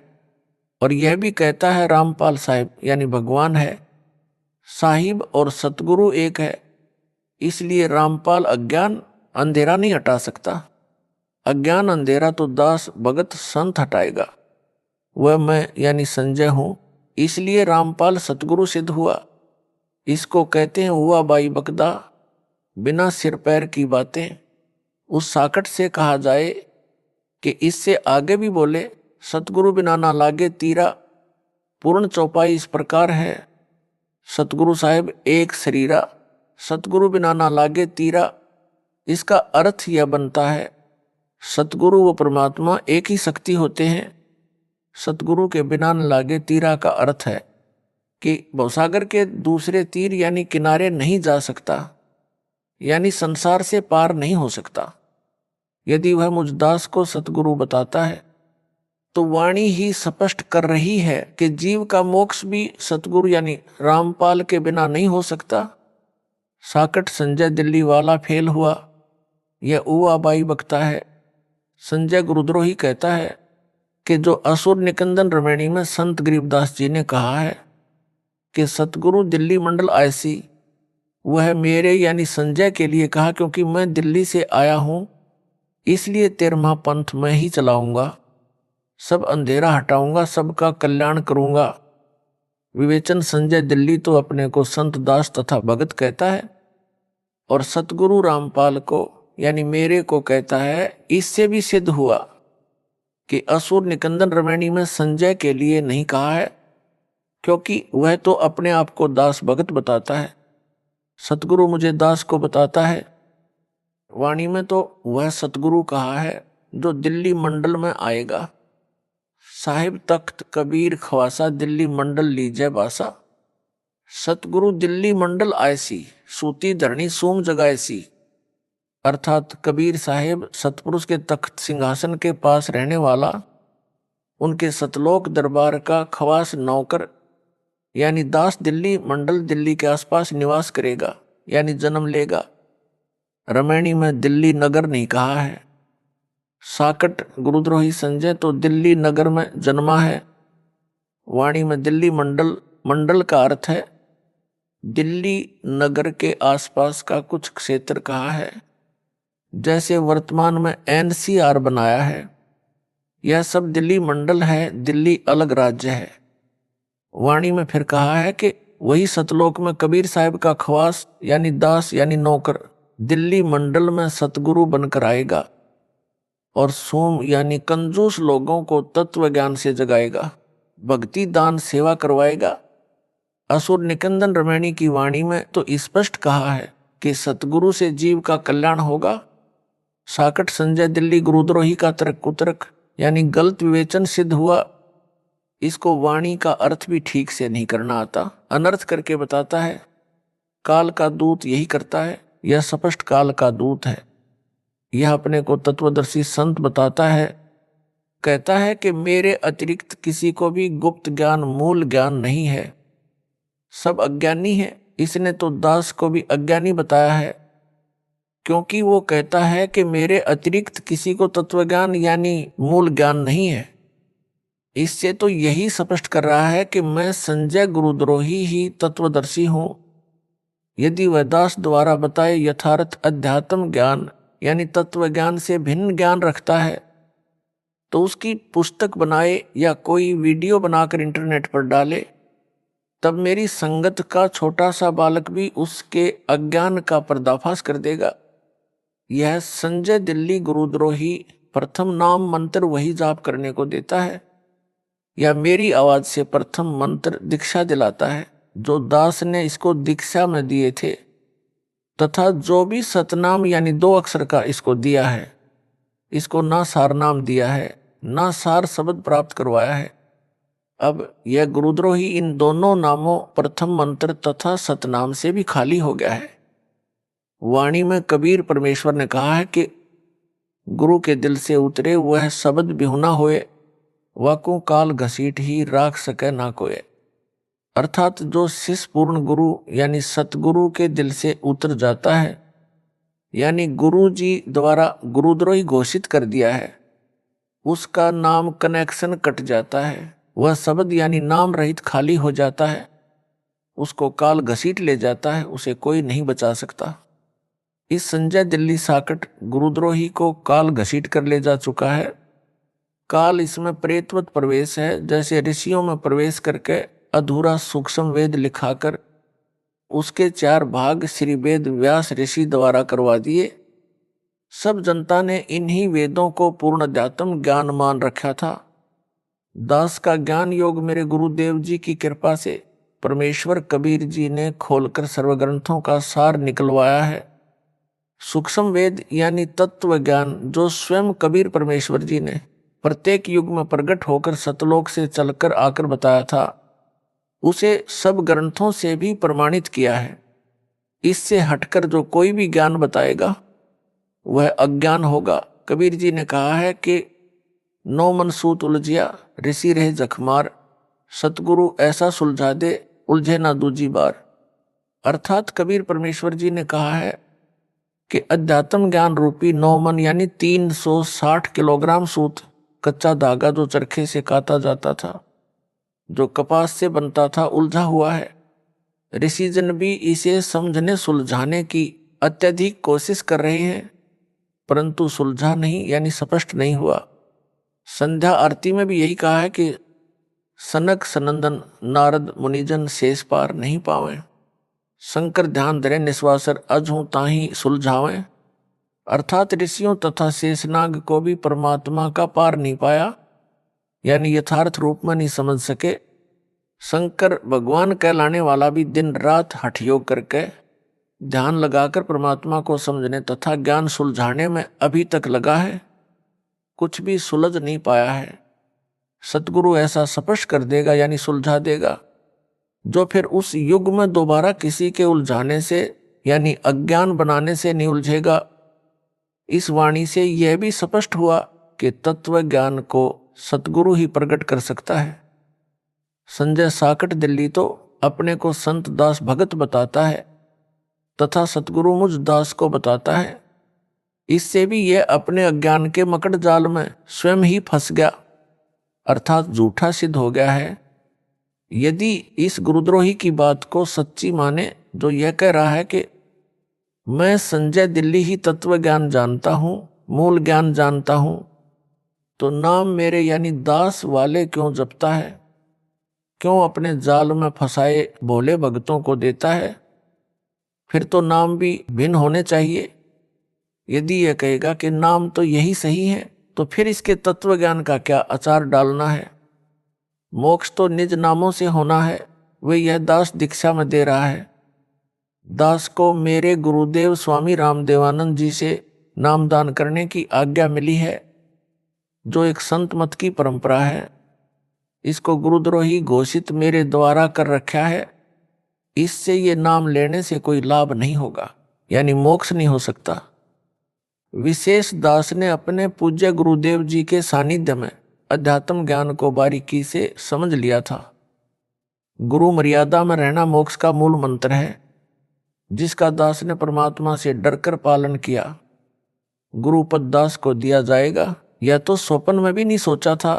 S1: और यह भी कहता है रामपाल साहिब यानी भगवान है। साहिब और सतगुरु एक है, इसलिए रामपाल अज्ञान अंधेरा नहीं हटा सकता। अज्ञान अंधेरा तो दास भगत संत हटाएगा। वह मैं यानी संजय हूं, इसलिए रामपाल सतगुरु सिद्ध हुआ। इसको कहते हैं हुआ बाई बकदा, बिना सिर पैर की बातें। उस साकट से कहा जाए कि इससे आगे भी बोले, सतगुरु बिना ना लागे तीरा। पूर्ण चौपाई इस प्रकार है, सतगुरु साहेब एक शरीरा, सतगुरु बिना ना लागे तीरा। इसका अर्थ यह बनता है, सतगुरु व परमात्मा एक ही शक्ति होते हैं। सतगुरु के बिना न लागे तीरा का अर्थ है कि भवसागर के दूसरे तीर यानी किनारे नहीं जा सकता, यानी संसार से पार नहीं हो सकता। यदि वह मुझ दास को सतगुरु बताता है तो वाणी ही स्पष्ट कर रही है कि जीव का मोक्ष भी सतगुरु यानी रामपाल के बिना नहीं हो सकता। साकट संजय दिल्ली वाला फेल हुआ, यह उआ बाई बकता है। संजय गुरुद्रोही कहता है कि जो असुर निकंदन रमणी में संत गरीबदास जी ने कहा है कि सतगुरु दिल्ली मंडल ऐसी, वह मेरे यानी संजय के लिए कहा, क्योंकि मैं दिल्ली से आया हूं, इसलिए 13वां पंथ मैं ही चलाऊंगा। सब अंधेरा हटाऊंगा, सबका कल्याण करूंगा। विवेचन संजय दिल्ली तो अपने को संत दास तथा भगत कहता है और सतगुरु रामपाल को यानी मेरे को कहता है। इससे भी सिद्ध हुआ कि असुर निकंदन रमणी में संजय के लिए नहीं कहा है, क्योंकि वह तो अपने आप को दास भगत बताता है। सतगुरु मुझे दास को बताता है। वाणी में तो वह सतगुरु कहा है जो दिल्ली मंडल में आएगा। साहिब तख्त कबीर खवासा, दिल्ली मंडल लीजय बासा। सतगुरु दिल्ली मंडल ऐसी, सूती धरणी सोम जगाएसी। अर्थात कबीर साहेब सतपुरुष के तख्त सिंहासन के पास रहने वाला, उनके सतलोक दरबार का खवास नौकर यानी दास दिल्ली मंडल दिल्ली के आसपास निवास करेगा यानी जन्म लेगा। रमैणी में दिल्ली नगर नहीं कहा है। साकट गुरुद्रोही संजय तो दिल्ली नगर में जन्मा है। वाणी में दिल्ली मंडल, मंडल का अर्थ है दिल्ली नगर के आसपास का कुछ क्षेत्र कहा है। जैसे वर्तमान में एनसीआर बनाया है, यह सब दिल्ली मंडल है, दिल्ली अलग राज्य है। वाणी में फिर कहा है कि वही सतलोक में कबीर साहब का खवास यानी दास यानी नौकर दिल्ली मंडल में सतगुरु बनकर आएगा और सोम यानी कंजूस लोगों को तत्व ज्ञान से जगाएगा, भक्ति दान सेवा करवाएगा। असुर निकंदन रमैणी की वाणी में तो स्पष्ट कहा है कि सतगुरु से जीव का कल्याण होगा। साकट संजय दिल्ली गुरुद्रोही का तर्क कुतर्क यानी गलत विवेचन सिद्ध हुआ। इसको वाणी का अर्थ भी ठीक से नहीं करना आता, अनर्थ करके बताता है। काल का दूत यही करता है, यह स्पष्ट काल का दूत है। यह अपने को तत्वदर्शी संत बताता है, कहता है कि मेरे अतिरिक्त किसी को भी गुप्त ज्ञान मूल ज्ञान नहीं है, सब अज्ञानी है। इसने तो दास को भी अज्ञानी बताया है, क्योंकि वो कहता है कि मेरे अतिरिक्त किसी को तत्वज्ञान यानी मूल ज्ञान नहीं है। इससे तो यही स्पष्ट कर रहा है कि मैं संजय गुरुद्रोही ही तत्वदर्शी हूं। यदि वह दास द्वारा बताए यथार्थ अध्यात्म ज्ञान यानी तत्व ज्ञान से भिन्न ज्ञान रखता है तो उसकी पुस्तक बनाए या कोई वीडियो बनाकर इंटरनेट पर डाले, तब मेरी संगत का छोटा सा बालक भी उसके अज्ञान का पर्दाफाश कर देगा। यह संजय दिल्ली गुरुद्रोही प्रथम नाम मंत्र वही जाप करने को देता है या मेरी आवाज से प्रथम मंत्र दीक्षा दिलाता है जो दास ने इसको दीक्षा में दिए थे, तथा जो भी सतनाम यानी 2 अक्षर का इसको दिया है, इसको ना सार नाम दिया है, ना सार शब्द प्राप्त करवाया है। अब यह गुरुद्रोही इन दोनों नामों प्रथम मंत्र तथा सतनाम से भी खाली हो गया है। वाणी में कबीर परमेश्वर ने कहा है कि गुरु के दिल से उतरे वह शब्द बिहुना होए, वाकू काल घसीट ही राख सके ना कोय। अर्थात जो शिष्य पूर्ण गुरु यानी सतगुरु के दिल से उतर जाता है, यानी गुरु जी द्वारा गुरुद्रोही घोषित कर दिया है, उसका नाम कनेक्शन कट जाता है, वह शब्द यानी नाम रहित खाली हो जाता है, उसको काल घसीट ले जाता है, उसे कोई नहीं बचा सकता। इस संजय दिल्ली साकट गुरुद्रोही को काल घसीट कर ले जा चुका है। काल इसमें प्रेतवत प्रवेश है, जैसे ऋषियों में प्रवेश करके अधूरा सूक्ष्म वेद लिखाकर उसके 4 भाग श्री वेद व्यास ऋषि द्वारा करवा दिए। सब जनता ने इन्हीं वेदों को पूर्ण अध्यात्म ज्ञान मान रखा था। दास का ज्ञान योग मेरे गुरुदेव जी की कृपा से परमेश्वर कबीर जी ने खोलकर सर्वग्रंथों का सार निकलवाया है। सूक्ष्म वेद यानी तत्व ज्ञान जो स्वयं कबीर परमेश्वर जी ने प्रत्येक युग में प्रकट होकर सतलोक से चलकर आकर बताया था, उसे सब ग्रंथों से भी प्रमाणित किया है। इससे हटकर जो कोई भी ज्ञान बताएगा वह अज्ञान होगा। कबीर जी ने कहा है कि 9 मन सूत उलझिया ऋषि रहे जखमार, सतगुरु ऐसा सुलझा दे उलझे ना दूजी बार। अर्थात कबीर परमेश्वर जी ने कहा है कि अध्यात्म ज्ञान रूपी 9 मन यानी 360 किलोग्राम सूत, कच्चा धागा जो चरखे से काता जाता था, जो कपास से बनता था, उलझा हुआ है। ऋषिजन भी इसे समझने सुलझाने की अत्यधिक कोशिश कर रहे हैं, परंतु सुलझा नहीं यानी स्पष्ट नहीं हुआ। संध्या आरती में भी यही कहा है कि सनक सनंदन नारद मुनिजन शेष पार नहीं पावे, शंकर ध्यान धरे निस्वासर अजहूं ताही सुलझावें। अर्थात ऋषियों तथा शेषनाग को भी परमात्मा का पार नहीं पाया, यानी यथार्थ रूप में नहीं समझ सके। शंकर भगवान कहलाने वाला भी दिन रात हठ योग करके ध्यान लगाकर परमात्मा को समझने तथा ज्ञान सुलझाने में अभी तक लगा है, कुछ भी सुलझ नहीं पाया है। सतगुरु ऐसा स्पष्ट कर देगा यानी सुलझा देगा, जो फिर उस युग में दोबारा किसी के उलझाने से यानी अज्ञान बनाने से नहीं उलझेगा। इस वाणी से यह भी स्पष्ट हुआ कि तत्व ज्ञान को सतगुरु ही प्रकट कर सकता है। संजय साकट दिल्ली तो अपने को संत दास भगत बताता है तथा सतगुरु मुझ दास को बताता है। इससे भी यह अपने अज्ञान के मकड़ जाल में स्वयं ही फंस गया, अर्थात झूठा सिद्ध हो गया है। यदि इस गुरुद्रोही की बात को सच्ची माने जो यह कह रहा है कि मैं संजय दिल्ली ही तत्व ज्ञान जानता हूं, मूल ज्ञान जानता हूं, तो नाम मेरे यानी दास वाले क्यों जपता है, क्यों अपने जाल में फंसाए भोले भक्तों को देता है? फिर तो नाम भी भिन्न होने चाहिए। यदि यह कहेगा कि नाम तो यही सही है, तो फिर इसके तत्व ज्ञान का क्या अचार डालना है? मोक्ष तो निज नामों से होना है, वे यह दास दीक्षा में दे रहा है। दास को मेरे गुरुदेव स्वामी रामदेवानंद जी से नामदान करने की आज्ञा मिली है, जो एक संत मत की परंपरा है। इसको गुरुद्रोही घोषित मेरे द्वारा कर रखा है। इससे ये नाम लेने से कोई लाभ नहीं होगा, यानी मोक्ष नहीं हो सकता। विशेष दास ने अपने पूज्य गुरुदेव जी के सानिध्य में अध्यात्म ज्ञान को बारीकी से समझ लिया था। गुरु मर्यादा में रहना मोक्ष का मूल मंत्र है, जिसका दास ने परमात्मा से डरकर पालन किया। गुरुपद दास को दिया जाएगा, यह तो स्वप्न में भी नहीं सोचा था,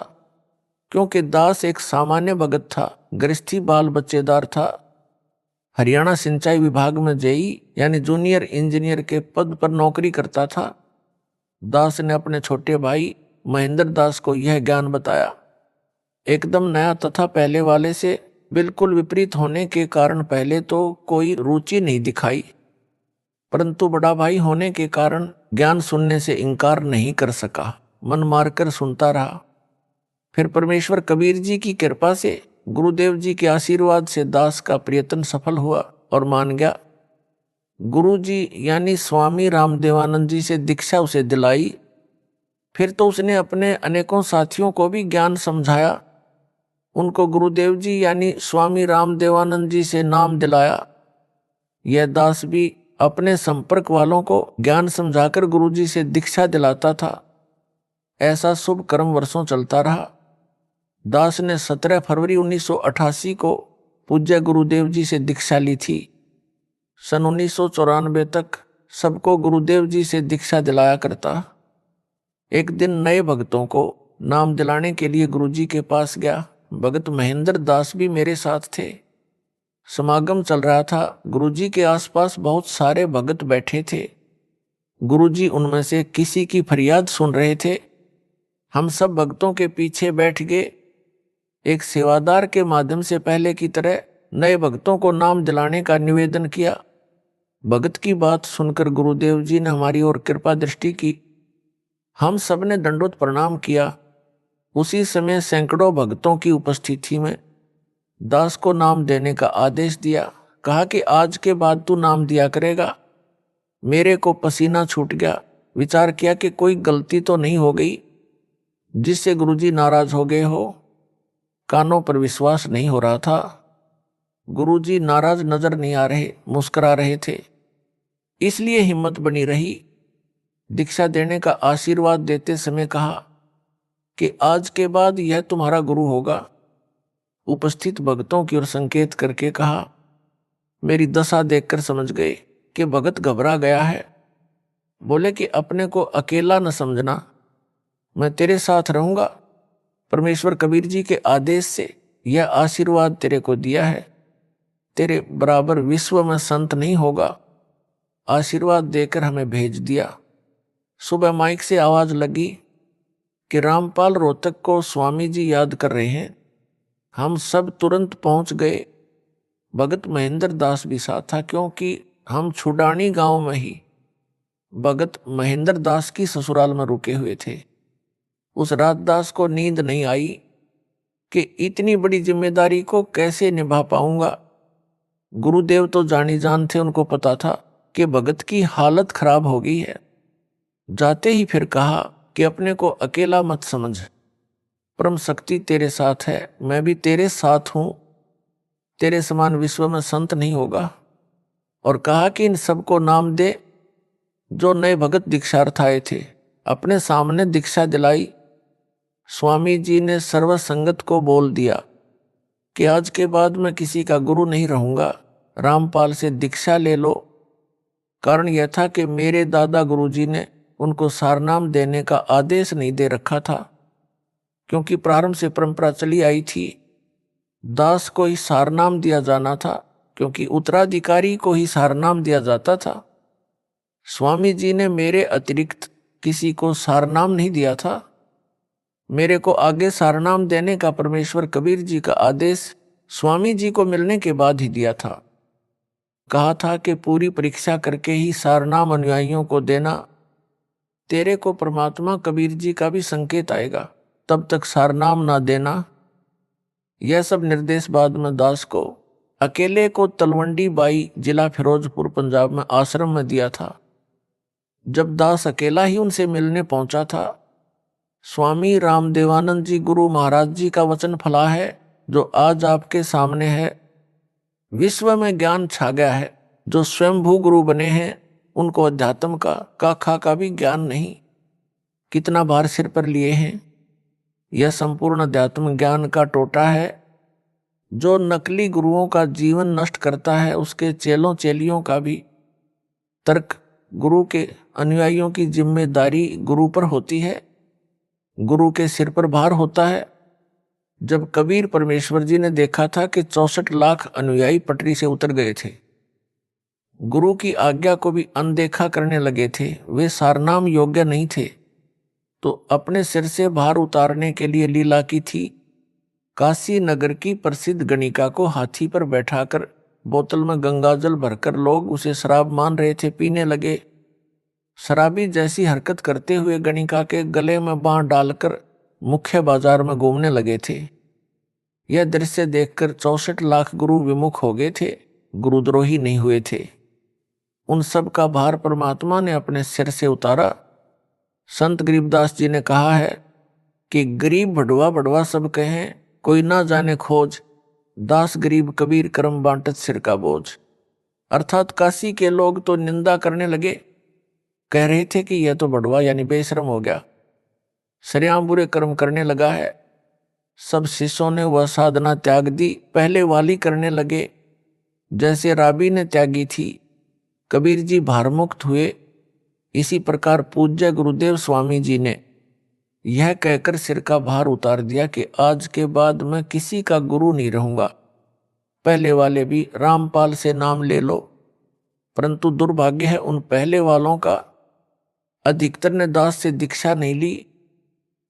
S1: क्योंकि दास एक सामान्य भगत था, गृहस्थी बाल बच्चेदार था। हरियाणा सिंचाई विभाग में जेई यानी जूनियर इंजीनियर के पद पर नौकरी करता था। दास ने अपने छोटे भाई महेंद्र दास को यह ज्ञान बताया। एकदम नया तथा पहले वाले से बिल्कुल विपरीत होने के कारण पहले तो कोई रुचि नहीं दिखाई, परंतु बड़ा भाई होने के कारण ज्ञान सुनने से इनकार नहीं कर सका, मन मारकर सुनता रहा। फिर परमेश्वर कबीर जी की कृपा से, गुरुदेव जी के आशीर्वाद से दास का प्रयत्न सफल हुआ और मान गया। गुरु जी यानी स्वामी रामदेवानंद जी से दीक्षा उसे दिलाई। फिर तो उसने अपने अनेकों साथियों को भी ज्ञान समझाया, उनको गुरुदेव जी यानी स्वामी रामदेवानंद जी से नाम दिलाया। यह दास भी अपने संपर्क वालों को ज्ञान समझाकर गुरु जी से दीक्षा दिलाता था। ऐसा शुभ कर्म वर्षों चलता रहा। दास ने 17 फरवरी 1988 को पूज्य गुरुदेव जी से दीक्षा ली थी। सन 1994 तक सबको गुरुदेव जी से दीक्षा दिलाया करता। एक दिन नए भक्तों को नाम दिलाने के लिए गुरुजी के पास गया। भगत महेंद्र दास भी मेरे साथ थे। समागम चल रहा था। गुरुजी के आसपास बहुत सारे भगत बैठे थे। गुरुजी उनमें से किसी की फरियाद सुन रहे थे। हम सब भक्तों के पीछे बैठ गए। एक सेवादार के माध्यम से पहले की तरह नए भक्तों को नाम दिलाने का निवेदन किया। भगत की बात सुनकर गुरुदेव जी ने हमारी ओर कृपा दृष्टि की। हम सब ने दंडवत प्रणाम किया। उसी समय सैकड़ों भक्तों की उपस्थिति में दास को नाम देने का आदेश दिया। कहा कि आज के बाद तू नाम दिया करेगा। मेरे को पसीना छूट गया। विचार किया कि कोई गलती तो नहीं हो गई जिससे गुरुजी नाराज हो गए हो। कानों पर विश्वास नहीं हो रहा था। गुरुजी नाराज नजर नहीं आ रहे, मुस्कुरा रहे थे, इसलिए हिम्मत बनी रही। दीक्षा देने का आशीर्वाद देते समय कहा कि आज के बाद यह तुम्हारा गुरु होगा। उपस्थित भक्तों की ओर संकेत करके कहा। मेरी दशा देखकर समझ गए कि भगत घबरा गया है। बोले कि अपने को अकेला न समझना, मैं तेरे साथ रहूंगा। परमेश्वर कबीर जी के आदेश से यह आशीर्वाद तेरे को दिया है। तेरे बराबर विश्व में संत नहीं होगा। आशीर्वाद देकर हमें भेज दिया। सुबह माइक से आवाज लगी कि रामपाल रोहतक को स्वामी जी याद कर रहे हैं। हम सब तुरंत पहुंच गए। भगत महेंद्र दास भी साथ था, क्योंकि हम छुडानी गांव में ही भगत महेंद्र दास की ससुराल में रुके हुए थे। उस रात दास को नींद नहीं आई कि इतनी बड़ी जिम्मेदारी को कैसे निभा पाऊंगा। गुरुदेव तो जानी जान थे, उनको पता था कि भगत की हालत खराब हो गई है। जाते ही फिर कहा कि अपने को अकेला मत समझ, परम शक्ति तेरे साथ है, मैं भी तेरे साथ हूं। तेरे समान विश्व में संत नहीं होगा। और कहा कि इन सबको नाम दे जो नए भगत दीक्षार्थ आए थे। अपने सामने दीक्षा दिलाई। स्वामी जी ने सर्वसंगत को बोल दिया। कि आज के बाद मैं किसी का गुरु नहीं रहूंगा, रामपाल से दीक्षा ले लो। कारण यह था कि मेरे दादा गुरुजी ने उनको सारनाम देने का आदेश नहीं दे रखा था, क्योंकि प्रारंभ से परंपरा चली आई थी दास को ही सारनाम दिया जाना था, क्योंकि उत्तराधिकारी को ही सारनाम दिया जाता था। स्वामी जी ने मेरे अतिरिक्त किसी को सारनाम नहीं दिया था। मेरे को आगे सारनाम देने का परमेश्वर कबीर जी का आदेश स्वामी जी को मिलने के बाद ही दिया था। कहा था कि पूरी परीक्षा करके ही सारनाम अनुयायियों को देना, तेरे को परमात्मा कबीर जी का भी संकेत आएगा, तब तक सारनाम ना देना। यह सब निर्देश बाद में दास को अकेले को तलवंडी बाई जिला फिरोजपुर पंजाब में आश्रम में दिया था। जब दास अकेला ही उनसे मिलने पहुंचा था, स्वामी रामदेवानंद जी गुरु महाराज जी का वचन फला है जो आज आपके सामने है। विश्व में ज्ञान छा गया है। जो स्वयंभू गुरु बने हैं उनको अध्यात्म का खा का भी ज्ञान नहीं। कितना भार सिर पर लिए हैं। यह संपूर्ण अध्यात्म ज्ञान का टोटा है। जो नकली गुरुओं का जीवन नष्ट करता है, उसके चेलों चेलियों का भी तर्क गुरु के अनुयायियों की जिम्मेदारी गुरु पर होती है, गुरु के सिर पर भार होता है। जब कबीर परमेश्वर जी ने देखा था कि 64 लाख अनुयायी पटरी से उतर गए थे, गुरु की आज्ञा को भी अनदेखा करने लगे थे, वे सारनाम योग्य नहीं थे, तो अपने सिर से भार उतारने के लिए लीला की थी। काशी नगर की प्रसिद्ध गणिका को हाथी पर बैठाकर बोतल में गंगाजल भरकर लोग उसे शराब मान रहे थे, पीने लगे। शराबी जैसी हरकत करते हुए गणिका के गले में बांह डालकर मुख्य बाजार में घूमने लगे थे। यह दृश्य देखकर 64 लाख गुरु विमुख हो गए थे, गुरुद्रोही नहीं हुए थे। उन सब का भार परमात्मा ने अपने सिर से उतारा। संत गरीबदास जी ने कहा है कि गरीब भड़वा भड़वा सब कहें, कोई ना जाने खोज, दास गरीब कबीर करम बांटत सिर का बोझ। अर्थात काशी के लोग तो निंदा करने लगे, कह रहे थे कि यह तो भड़वा यानी बेशरम हो गया, सरेआम बुरे कर्म करने लगा है। सब शिष्यों ने वह साधना त्याग दी, पहले वाली करने लगे जैसे राबी ने त्यागी थी। कबीर जी भारमुक्त हुए। इसी प्रकार पूज्य गुरुदेव स्वामी जी ने यह कहकर सिर का भार उतार दिया कि आज के बाद मैं किसी का गुरु नहीं रहूंगा। पहले वाले भी रामपाल से नाम ले लो, परंतु दुर्भाग्य है उन पहले वालों का अधिकतर ने दास से दीक्षा नहीं ली।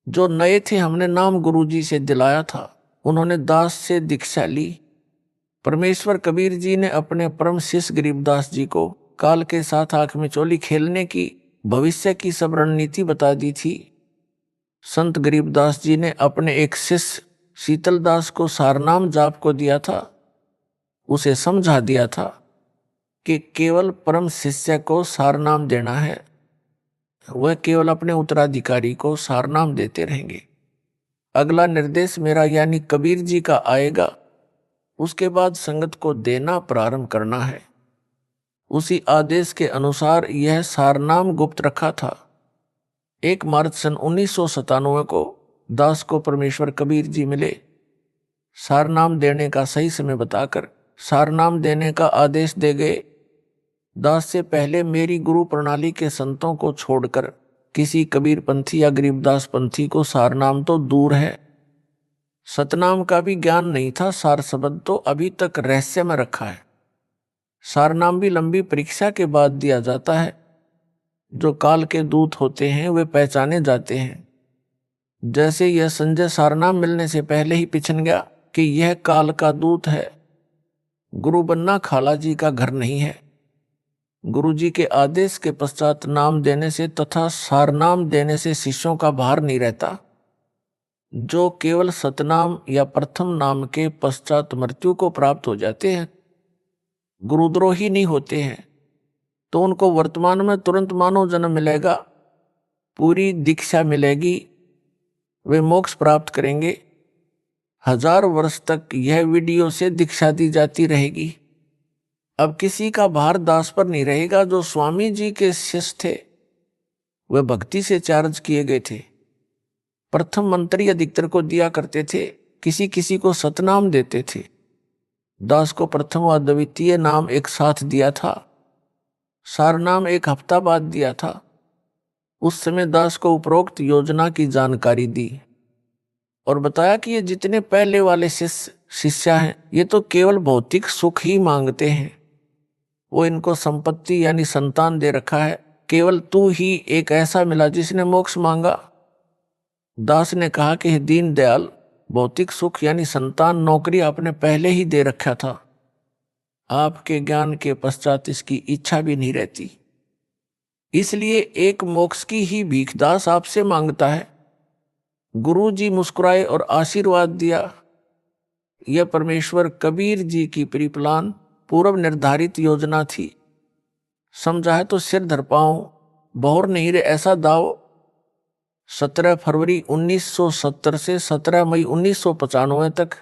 S1: जो नए थे हमने नाम गुरुजी से दिलाया था, उन्होंने दास से दीक्षा ली। परमेश्वर कबीर जी ने अपने परम शिष्य गरीबदास जी को काल के साथ आंख में चोली खेलने की भविष्य की सब रणनीति बता दी थी। संत गरीबदास जी ने अपने एक शिष्य शीतलदास को सारनाम जाप को दिया था। उसे समझा दिया था कि केवल परम शिष्य को सारनाम देना है, वह केवल अपने उत्तराधिकारी को सारनाम देते रहेंगे। अगला निर्देश मेरा यानी कबीर जी का आएगा, उसके बाद संगत को देना प्रारंभ करना है। उसी आदेश के अनुसार यह सारनाम गुप्त रखा था। 1 मार्च सन 1997 को दास को परमेश्वर कबीर जी मिले। सारनाम देने का सही समय बताकर सारनाम देने का आदेश दे गए। दास से पहले मेरी गुरु प्रणाली के संतों को छोड़कर किसी कबीर पंथी या गरीबदास पंथी को सारनाम तो दूर है, सतनाम का भी ज्ञान नहीं था। सार शब्द तो अभी तक रहस्य में रखा है। सारनाम भी लंबी परीक्षा के बाद दिया जाता है। जो काल के दूत होते हैं वे पहचाने जाते हैं। जैसे यह संजय सारनाम मिलने से पहले ही पिछन गया कि यह काल का दूत है। गुरु बनना खाला जी का घर नहीं है। गुरु जी के आदेश के पश्चात नाम देने से तथा सारनाम देने से शिष्यों का भार नहीं रहता। जो केवल सतनाम या प्रथम नाम के पश्चात मृत्यु को प्राप्त हो जाते हैं, गुरुद्रोही नहीं होते हैं, तो उनको वर्तमान में तुरंत मानव जन्म मिलेगा, पूरी दीक्षा मिलेगी, वे मोक्ष प्राप्त करेंगे। 1000 वर्ष तक यह वीडियो से दीक्षा दी जाती रहेगी। अब किसी का भार दास पर नहीं रहेगा। जो स्वामी जी के शिष्य थे वे भक्ति से चार्ज किए गए थे। प्रथम मंत्री अधिकतर को दिया करते थे, किसी किसी को सतनाम देते थे। दास को प्रथम व द्वितीय नाम एक साथ दिया था, सारनाम एक हफ्ता बाद दिया था। उस समय दास को उपरोक्त योजना की जानकारी दी और बताया कि ये जितने पहले वाले शिष्य हैं ये तो केवल भौतिक सुख ही मांगते हैं, वो इनको संपत्ति यानी संतान दे रखा है, केवल तू ही एक ऐसा मिला जिसने मोक्ष मांगा। दास ने कहा कि दीन दयाल, भौतिक सुख यानी संतान नौकरी आपने पहले ही दे रखा था, आपके ज्ञान के पश्चात इसकी इच्छा भी नहीं रहती, इसलिए एक मोक्ष की ही भीख दास आपसे मांगता है। गुरु जी मुस्कुराए और आशीर्वाद दिया। यह परमेश्वर कबीर जी की प्रीप्लान पूर्व निर्धारित योजना थी। समझा है तो सिर धर पाऊं, बहुर नहीं रे ऐसा दाव। 17 फरवरी 1970 से 17 मई 1995 तक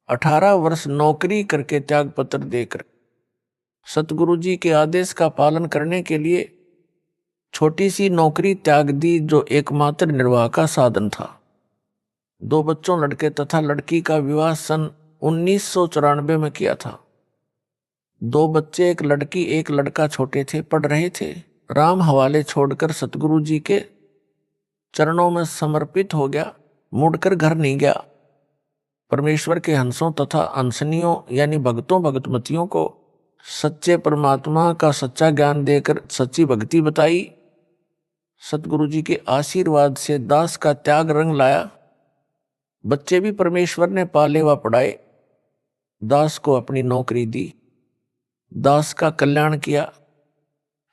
S1: 18 वर्ष नौकरी करके त्याग पत्र देकर सतगुरु जी के आदेश का पालन करने के लिए छोटी सी नौकरी त्याग दी, जो एकमात्र निर्वाह का साधन था। 2 बच्चों लड़के तथा लड़की का विवाह सन 1994 में किया था। 2 बच्चे, एक लड़की एक लड़का छोटे थे, पढ़ रहे थे। राम हवाले छोड़कर सतगुरु जी के चरणों में समर्पित हो गया, मुड़कर घर नहीं गया। परमेश्वर के हंसों तथा हंसनियों यानी भक्तों भगतमतियों को सच्चे परमात्मा का सच्चा ज्ञान देकर सच्ची भक्ति बताई। सतगुरु जी के आशीर्वाद से दास का त्याग रंग लाया। बच्चे भी परमेश्वर ने पाले व पढ़ाए, दास को अपनी नौकरी दी, दास का कल्याण किया,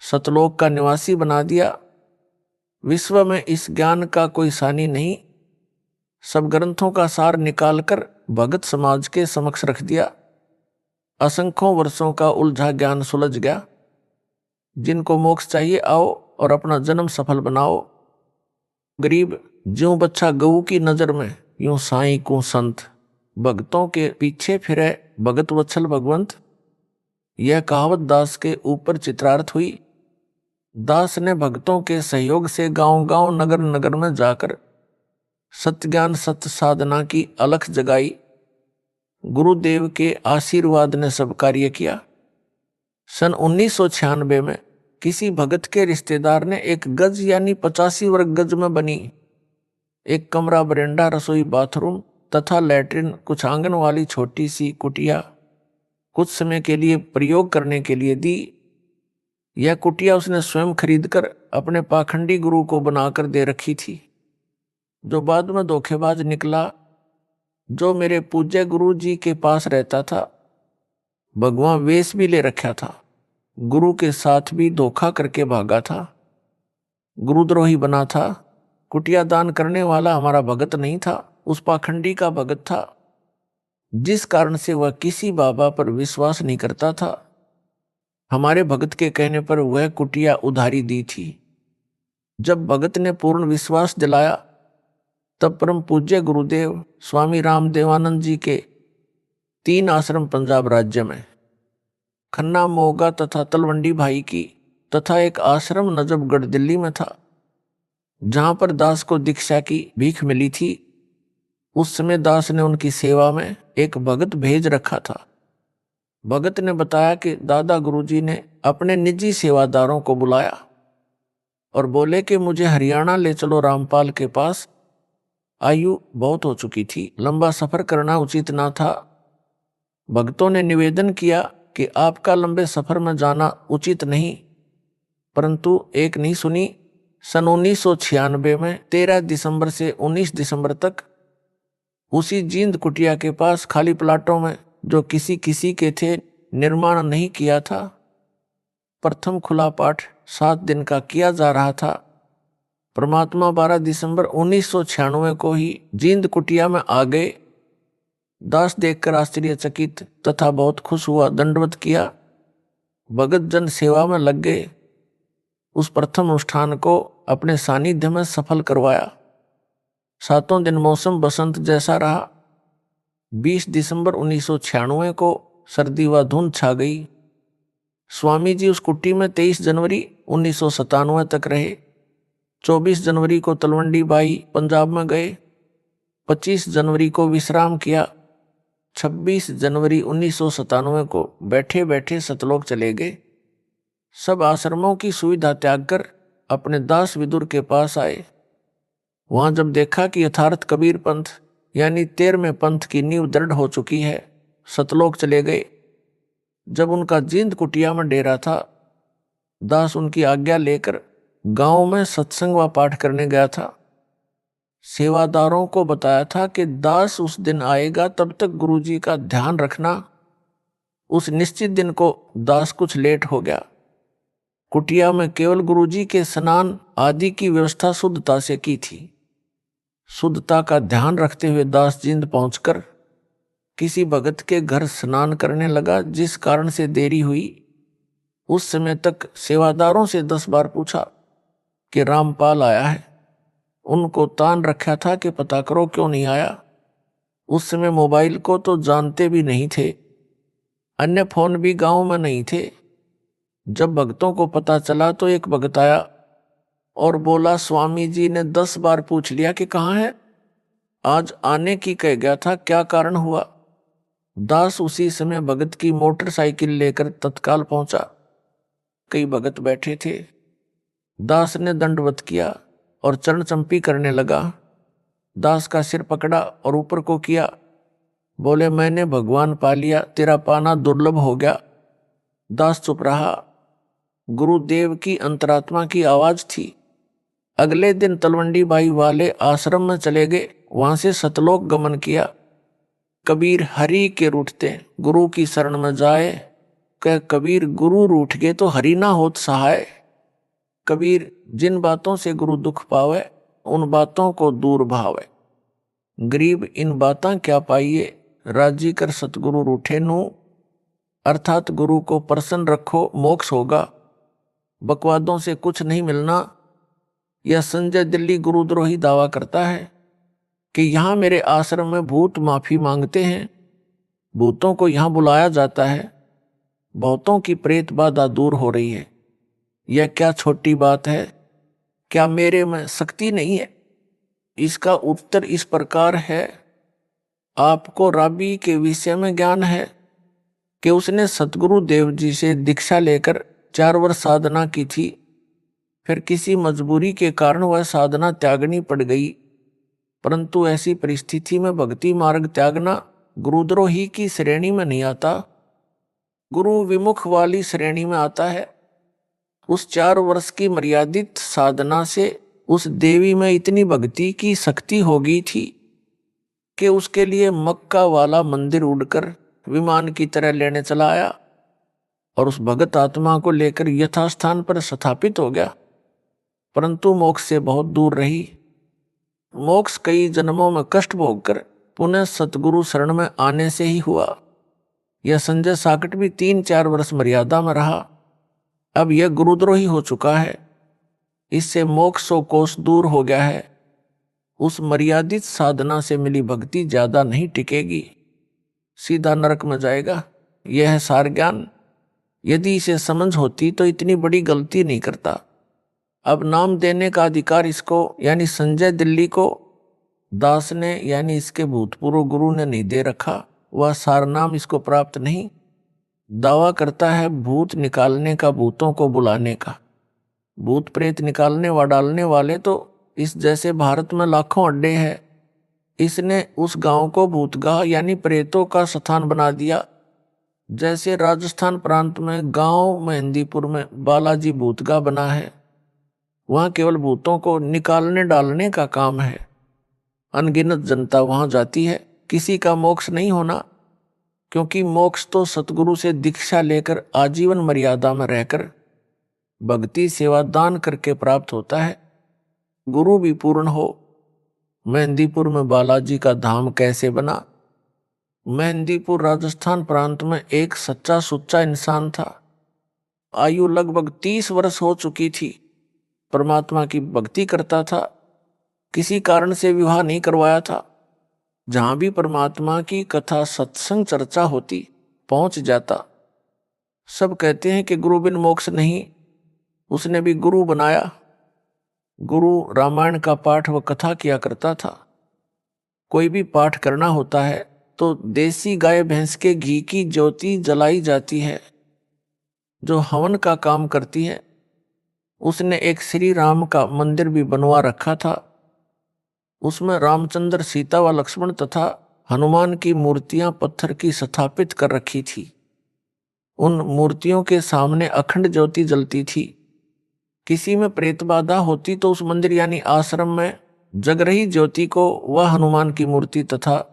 S1: सतलोक का निवासी बना दिया। विश्व में इस ज्ञान का कोई सानी नहीं। सब ग्रंथों का सार निकालकर भगत समाज के समक्ष रख दिया। असंख्यों वर्षों का उलझा ज्ञान सुलझ गया। जिनको मोक्ष चाहिए आओ और अपना जन्म सफल बनाओ। गरीब ज्यों बच्चा गऊ की नजर में, यूं साईं को संत, भक्तों के पीछे फिरे भगत वत्सल भगवंत। यह कहावत दास के ऊपर चित्रार्थ हुई। दास ने भक्तों के सहयोग से गांव गांव नगर नगर में जाकर सत्य ज्ञान सत्य साधना की अलख जगाई। गुरुदेव के आशीर्वाद ने सब कार्य किया। सन 1996 में किसी भगत के रिश्तेदार ने एक गज यानी 85 वर्ग गज में बनी एक कमरा, बरेंडा, रसोई, बाथरूम तथा लैट्रिन, कुछ आंगन वाली छोटी सी कुटिया कुछ समय के लिए प्रयोग करने के लिए दी। यह कुटिया उसने स्वयं खरीदकर अपने पाखंडी गुरु को बनाकर दे रखी थी, जो बाद में धोखेबाज निकला। जो मेरे पूज्य गुरु जी के पास रहता था, भगवान वेश भी ले रखा था, गुरु के साथ भी धोखा करके भागा था, गुरुद्रोही बना था। कुटिया दान करने वाला हमारा भगत नहीं था, उस पाखंडी का भगत था, जिस कारण से वह किसी बाबा पर विश्वास नहीं करता था। हमारे भगत के कहने पर वह कुटिया उधारी दी थी। जब भगत ने पूर्ण विश्वास दिलाया, तब परम पूज्य गुरुदेव स्वामी राम देवानंद जी के 3 आश्रम पंजाब राज्य में, खन्ना, मोगा तथा तलवंडी भाई की, तथा एक आश्रम नजफगढ़ दिल्ली में था, जहां पर दास को दीक्षा की भीख मिली थी। उस समय दास ने उनकी सेवा में एक भगत भेज रखा था। भगत ने बताया कि दादा गुरुजी ने अपने निजी सेवादारों को बुलाया और बोले कि मुझे हरियाणा ले चलो रामपाल के पास। आयु बहुत हो चुकी थी, लंबा सफर करना उचित ना था। भक्तों ने निवेदन किया कि आपका लंबे सफर में जाना उचित नहीं, परंतु एक नहीं सुनी। सन 1996 में 13 दिसंबर से 19 दिसंबर तक उसी जींद कुटिया के पास खाली प्लाटों में, जो किसी किसी के थे, निर्माण नहीं किया था, प्रथम खुला पाठ 7 दिन का किया जा रहा था। परमात्मा 12 दिसंबर 1996 को ही जींद कुटिया में आ गए। दास देखकर आश्चर्यचकित तथा बहुत खुश हुआ, दंडवत किया। भगत जन सेवा में लग गए। उस प्रथम अनुष्ठान को अपने सानिध्य में सफल करवाया। 7 दिन मौसम बसंत जैसा रहा। 20 दिसंबर 1996 को सर्दी व धुंध छा गई। स्वामी जी उस कुटी में 23 जनवरी 1997 तक रहे। 24 जनवरी को तलवंडी बाई पंजाब में गए। 25 जनवरी को विश्राम किया। 26 जनवरी 1997 को बैठे बैठे सतलोक चले गए। सब आश्रमों की सुविधा त्याग कर अपने दास विदुर के पास आए। वहां जब देखा कि यथार्थ कबीर पंथ यानी 13वें पंथ की नींव दृढ़ हो चुकी है, सतलोक चले गए। जब उनका जींद कुटिया में डेरा था, दास उनकी आज्ञा लेकर गांव में सत्संग व पाठ करने गया था। सेवादारों को बताया था कि दास उस दिन आएगा, तब तक गुरुजी का ध्यान रखना। उस निश्चित दिन को दास कुछ लेट हो गया। कुटिया में केवल गुरुजी के स्नान आदि की व्यवस्था शुद्धता से की थी। शुद्धता का ध्यान रखते हुए दास जींद पहुंचकर किसी भगत के घर स्नान करने लगा, जिस कारण से देरी हुई। उस समय तक सेवादारों से 10 बार पूछा कि रामपाल आया है। उनको तान रखा था कि पता करो क्यों नहीं आया। उस समय मोबाइल को तो जानते भी नहीं थे, अन्य फोन भी गांव में नहीं थे। जब भक्तों को पता चला तो एक भगत आया और बोला, स्वामी जी ने 10 बार पूछ लिया कि कहाँ है, आज आने की कह गया था, क्या कारण हुआ। दास उसी समय भगत की मोटरसाइकिल लेकर तत्काल पहुंचा। कई भगत बैठे थे। दास ने दंडवत किया और चरण चंपी करने लगा। दास का सिर पकड़ा और ऊपर को किया। बोले, मैंने भगवान पा लिया, तेरा पाना दुर्लभ हो गया। दास चुप रहा। गुरुदेव की अंतरात्मा की आवाज थी। अगले दिन तलवंडी बाई वाले आश्रम में चले गए, वहां से सतलोक गमन किया। कबीर हरि के रूठते गुरु की शरण में जाए। कह कबीर, गुरु रूठ गए तो हरि ना होत सहाय। कबीर, जिन बातों से गुरु दुख पावे, उन बातों को दूर भावे। गरीब इन बातां क्या पाइए, राजी कर सतगुरु रूठे नू। अर्थात गुरु को प्रसन्न रखो, मोक्ष होगा। बकवादों से कुछ नहीं मिलना। यह संजय दिल्ली गुरुद्रोही दावा करता है कि यहां मेरे आश्रम में भूत माफी मांगते हैं। भूतों को यहां बुलाया जाता है। बहुतों की प्रेत बाधा दूर हो रही है। यह क्या छोटी बात है? क्या मेरे में शक्ति नहीं है? इसका उत्तर इस प्रकार है। आपको राबी के विषय में ज्ञान है कि उसने सतगुरु देव जी से दीक्षा लेकर 4 वर्ष साधना की थी। फिर किसी मजबूरी के कारण वह साधना त्यागनी पड़ गई। परंतु ऐसी परिस्थिति में भक्ति मार्ग त्यागना गुरुद्रोही की श्रेणी में नहीं आता, गुरु विमुख वाली श्रेणी में आता है। उस 4 वर्ष की मर्यादित साधना से उस देवी में इतनी भक्ति की शक्ति हो गई थी कि उसके लिए मक्का वाला मंदिर उड़कर विमान की तरह लेने चला आया और उस भगत आत्मा को लेकर यथास्थान पर स्थापित हो गया। परंतु मोक्ष से बहुत दूर रही। मोक्ष कई जन्मों में कष्ट भोगकर पुनः सतगुरु शरण में आने से ही हुआ। यह संजय साकट भी 3-4 वर्ष मर्यादा में रहा। अब यह गुरुद्रोही हो चुका है। इससे मोक्ष सौ कोस दूर हो गया है। उस मर्यादित साधना से मिली भक्ति ज्यादा नहीं टिकेगी, सीधा नरक में जाएगा। यह है सार ज्ञान। यदि इसे समझ होती तो इतनी बड़ी गलती नहीं करता। अब नाम देने का अधिकार इसको यानी संजय दिल्ली को दास ने यानी इसके भूतपूर्व गुरु ने नहीं दे रखा। वह सार नाम इसको प्राप्त नहीं। दावा करता है भूत निकालने का, भूतों को बुलाने का। भूत प्रेत निकालने व डालने वाले तो इस जैसे भारत में लाखों अड्डे हैं। इसने उस गांव को भूतगाह यानी प्रेतों का स्थान बना दिया। जैसे राजस्थान प्रांत में गांव मेहंदीपुर में बालाजी भूतगाह बना है। वहां केवल भूतों को निकालने डालने का काम है। अनगिनत जनता वहां जाती है। किसी का मोक्ष नहीं होना, क्योंकि मोक्ष तो सतगुरु से दीक्षा लेकर आजीवन मर्यादा में रहकर भक्ति सेवा दान करके प्राप्त होता है। गुरु भी पूर्ण हो। मेहंदीपुर में बालाजी का धाम कैसे बना? मेहंदीपुर राजस्थान प्रांत में एक सच्चा सुच्चा इंसान था। आयु लगभग 30 वर्ष हो चुकी थी। परमात्मा की भक्ति करता था। किसी कारण से विवाह नहीं करवाया था। जहां भी परमात्मा की कथा सत्संग चर्चा होती पहुंच जाता। सब कहते हैं कि गुरु बिन मोक्ष नहीं। उसने भी गुरु बनाया। गुरु रामायण का पाठ व कथा किया करता था। कोई भी पाठ करना होता है तो देसी गाय भैंस के घी की ज्योति जलाई जाती है जो हवन का काम करती है। उसने एक श्री राम का मंदिर भी बनवा रखा था। उसमें रामचंद्र, सीता व लक्ष्मण तथा हनुमान की मूर्तियां पत्थर की स्थापित कर रखी थी। उन मूर्तियों के सामने अखंड ज्योति जलती थी। किसी में प्रेत बाधा होती तो उस मंदिर यानी आश्रम में जग रही ज्योति को वह हनुमान की मूर्ति तथा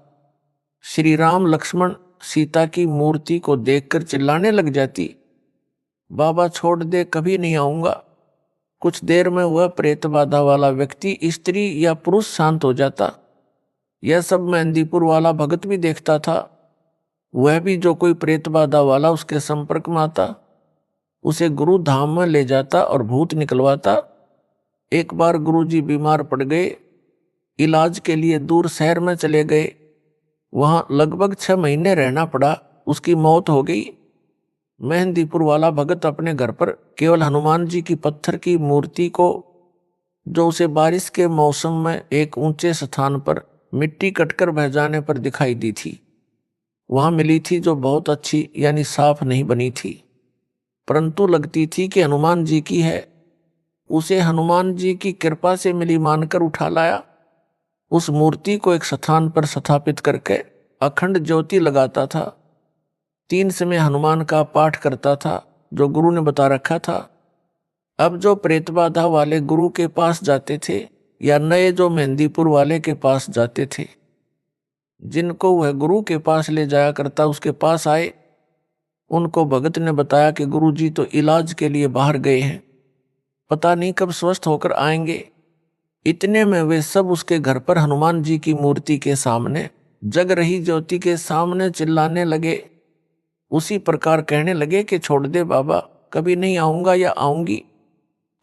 S1: श्री राम, लक्ष्मण, सीता की मूर्ति को देखकर चिल्लाने लग जाती, बाबा छोड़ दे, कभी नहीं आऊंगा। कुछ देर में वह प्रेत बाधा वाला व्यक्ति स्त्री या पुरुष शांत हो जाता। यह सब मेहंदीपुर वाला भगत भी देखता था। वह भी जो कोई प्रेत बाधा वाला उसके संपर्क में आता उसे गुरु धाम में ले जाता और भूत निकलवाता। एक बार गुरुजी बीमार पड़ गए, इलाज के लिए दूर शहर में चले गए। वहां लगभग 6 महीने रहना पड़ा। उसकी मौत हो गई। मेहंदीपुर वाला भगत अपने घर पर केवल हनुमान जी की पत्थर की मूर्ति को, जो उसे बारिश के मौसम में एक ऊंचे स्थान पर मिट्टी कटकर बह जाने पर दिखाई दी थी, वहां मिली थी, जो बहुत अच्छी यानी साफ नहीं बनी थी, परंतु लगती थी कि हनुमान जी की है। उसे हनुमान जी की कृपा से मिली मानकर उठा लाया। उस मूर्ति को एक स्थान पर स्थापित करके अखंड ज्योति लगाता था। 3 समय हनुमान का पाठ करता था जो गुरु ने बता रखा था। अब जो प्रेतबाधा वाले गुरु के पास जाते थे या नए जो मेहंदीपुर वाले के पास जाते थे, जिनको वह गुरु के पास ले जाया करता उसके पास आए, उनको भगत ने बताया कि गुरु जी तो इलाज के लिए बाहर गए हैं, पता नहीं कब स्वस्थ होकर आएंगे। इतने में वे सब उसके घर पर हनुमान जी की मूर्ति के सामने जग रही ज्योति के सामने चिल्लाने लगे। उसी प्रकार कहने लगे कि छोड़ दे बाबा, कभी नहीं आऊंगा या आऊंगी।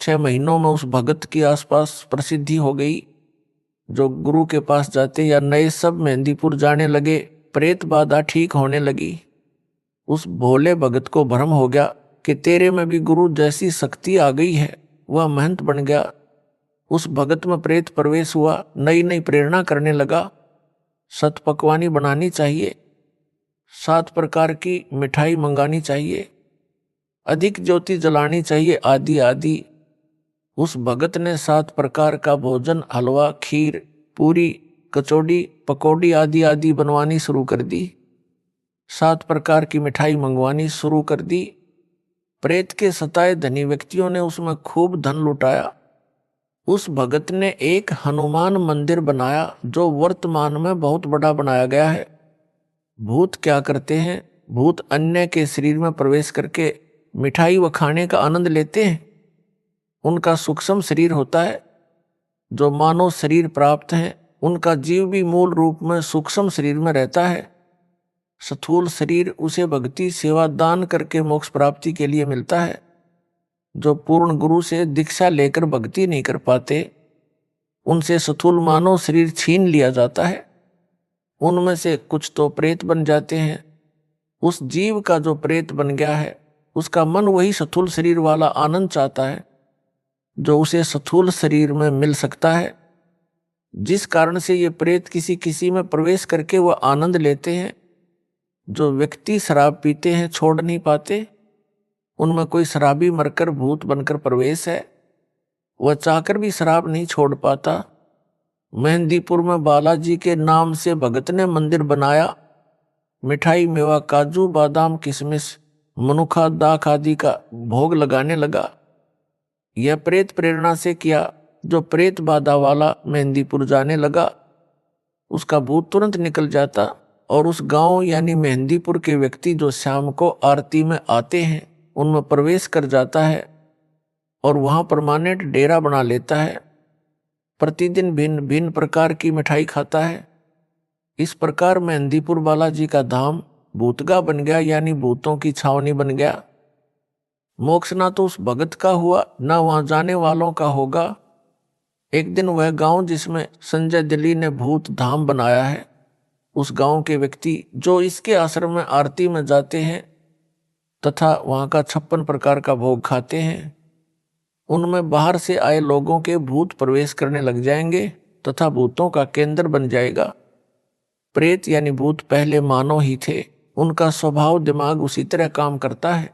S1: 6 महीनों में उस भगत की आसपास प्रसिद्धि हो गई। जो गुरु के पास जाते या नए सब मेहंदीपुर जाने लगे, प्रेत बाधा ठीक होने लगी। उस भोले भगत को भ्रम हो गया कि तेरे में भी गुरु जैसी शक्ति आ गई है। वह महंत बन गया। उस भगत में प्रेत प्रवेश हुआ। नई नई प्रेरणा करने लगा। सतपकवानी बनानी चाहिए, 7 प्रकार की मिठाई मंगानी चाहिए, अधिक ज्योति जलानी चाहिए, आदि आदि। उस भगत ने 7 प्रकार का भोजन, हलवा, खीर, पूरी, कचौड़ी, पकौड़ी आदि आदि बनवानी शुरू कर दी। 7 प्रकार की मिठाई मंगवानी शुरू कर दी। प्रेत के सताए धनी व्यक्तियों ने उसमें खूब धन लुटाया। उस भगत ने एक हनुमान मंदिर बनाया जो वर्तमान में बहुत बड़ा बनाया गया है। भूत क्या करते हैं? भूत अन्य के शरीर में प्रवेश करके मिठाई व खाने का आनंद लेते हैं। उनका सूक्ष्म शरीर होता है। जो मानव शरीर प्राप्त है उनका जीव भी मूल रूप में सूक्ष्म शरीर में रहता है। स्थूल शरीर उसे भक्ति, सेवा, दान करके मोक्ष प्राप्ति के लिए मिलता है। जो पूर्ण गुरु से दीक्षा लेकर भक्ति नहीं कर पाते, उनसे स्थूल मानव शरीर छीन लिया जाता है। उनमें से कुछ तो प्रेत बन जाते हैं। उस जीव का जो प्रेत बन गया है उसका मन वही स्थूल शरीर वाला आनंद चाहता है जो उसे स्थूल शरीर में मिल सकता है। जिस कारण से ये प्रेत किसी किसी में प्रवेश करके वह आनंद लेते हैं। जो व्यक्ति शराब पीते हैं छोड़ नहीं पाते, उनमें कोई शराबी मरकर भूत बनकर प्रवेश है। वह चाहकर भी शराब नहीं छोड़ पाता। मेहंदीपुर में बालाजी के नाम से भगत ने मंदिर बनाया। मिठाई, मेवा, काजू, बादाम, किशमिश, मनुखा, दाख आदि का भोग लगाने लगा। यह प्रेत प्रेरणा से किया। जो प्रेत बाधा वाला मेहंदीपुर जाने लगा उसका भूत तुरंत निकल जाता और उस गांव यानी मेहंदीपुर के व्यक्ति जो शाम को आरती में आते हैं उनमें प्रवेश कर जाता है और वहां परमानेंट डेरा बना लेता है। प्रतिदिन भिन्न भिन्न प्रकार की मिठाई खाता है। इस प्रकार मेहंदीपुर बालाजी का धाम भूतगा बन गया, यानी भूतों की छावनी बन गया। मोक्ष ना तो उस भगत का हुआ ना वहां जाने वालों का होगा। एक दिन वह गांव जिसमें संजय दिल्ली ने भूत धाम बनाया है, उस गांव के व्यक्ति जो इसके आश्रम में आरती में जाते हैं तथा वहां का 56 प्रकार का भोग खाते हैं, उनमें बाहर से आए लोगों के भूत प्रवेश करने लग जाएंगे तथा भूतों का केंद्र बन जाएगा। प्रेत यानी भूत पहले मानव ही थे, उनका स्वभाव दिमाग उसी तरह काम करता है।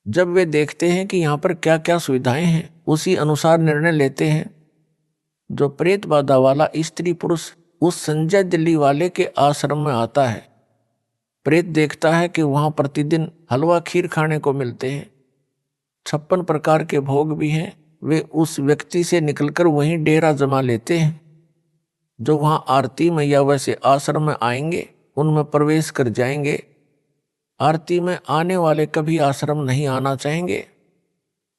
S1: जब वे देखते हैं कि यहाँ पर क्या क्या सुविधाएं हैं, उसी अनुसार निर्णय लेते हैं। जो प्रेत बाधा वाला स्त्री पुरुष उस संजय दिल्ली वाले के आश्रम में आता है, प्रेत देखता है कि वहां प्रतिदिन हलवा खीर खाने को मिलते हैं, 56 प्रकार के भोग भी हैं। वे उस व्यक्ति से निकलकर वहीं डेरा जमा लेते हैं। जो वहां आरती में या वैसे आश्रम में आएंगे, उनमें प्रवेश कर जाएंगे। आरती में आने वाले कभी आश्रम नहीं आना चाहेंगे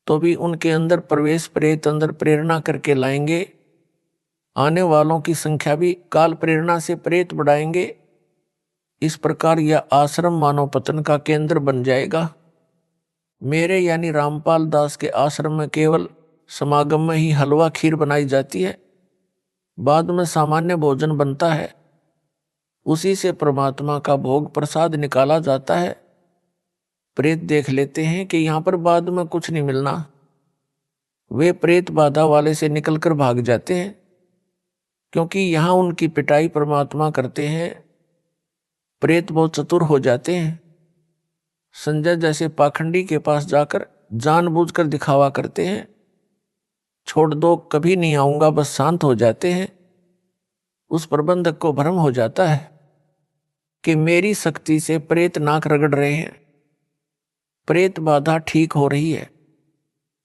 S1: तो भी उनके अंदर प्रवेश प्रेत अंदर प्रेरणा करके लाएंगे। आने वालों की संख्या भी काल प्रेरणा से प्रेत बढ़ाएंगे। इस प्रकार यह आश्रम मानव पतन का केंद्र बन जाएगा। मेरे यानी रामपाल दास के आश्रम में केवल समागम में ही हलवा खीर बनाई जाती है, बाद में सामान्य भोजन बनता है। उसी से परमात्मा का भोग प्रसाद निकाला जाता है। प्रेत देख लेते हैं कि यहाँ पर बाद में कुछ नहीं मिलना, वे प्रेत बाधा वाले से निकलकर भाग जाते हैं, क्योंकि यहाँ उनकी पिटाई परमात्मा करते हैं। प्रेत बहुत चतुर हो जाते हैं। संजय जैसे पाखंडी के पास जाकर जानबूझकर दिखावा करते हैं, छोड़ दो कभी नहीं आऊंगा, बस शांत हो जाते हैं। उस प्रबंधक को भ्रम हो जाता है कि मेरी शक्ति से प्रेत नाक रगड़ रहे हैं, प्रेत बाधा ठीक हो रही है।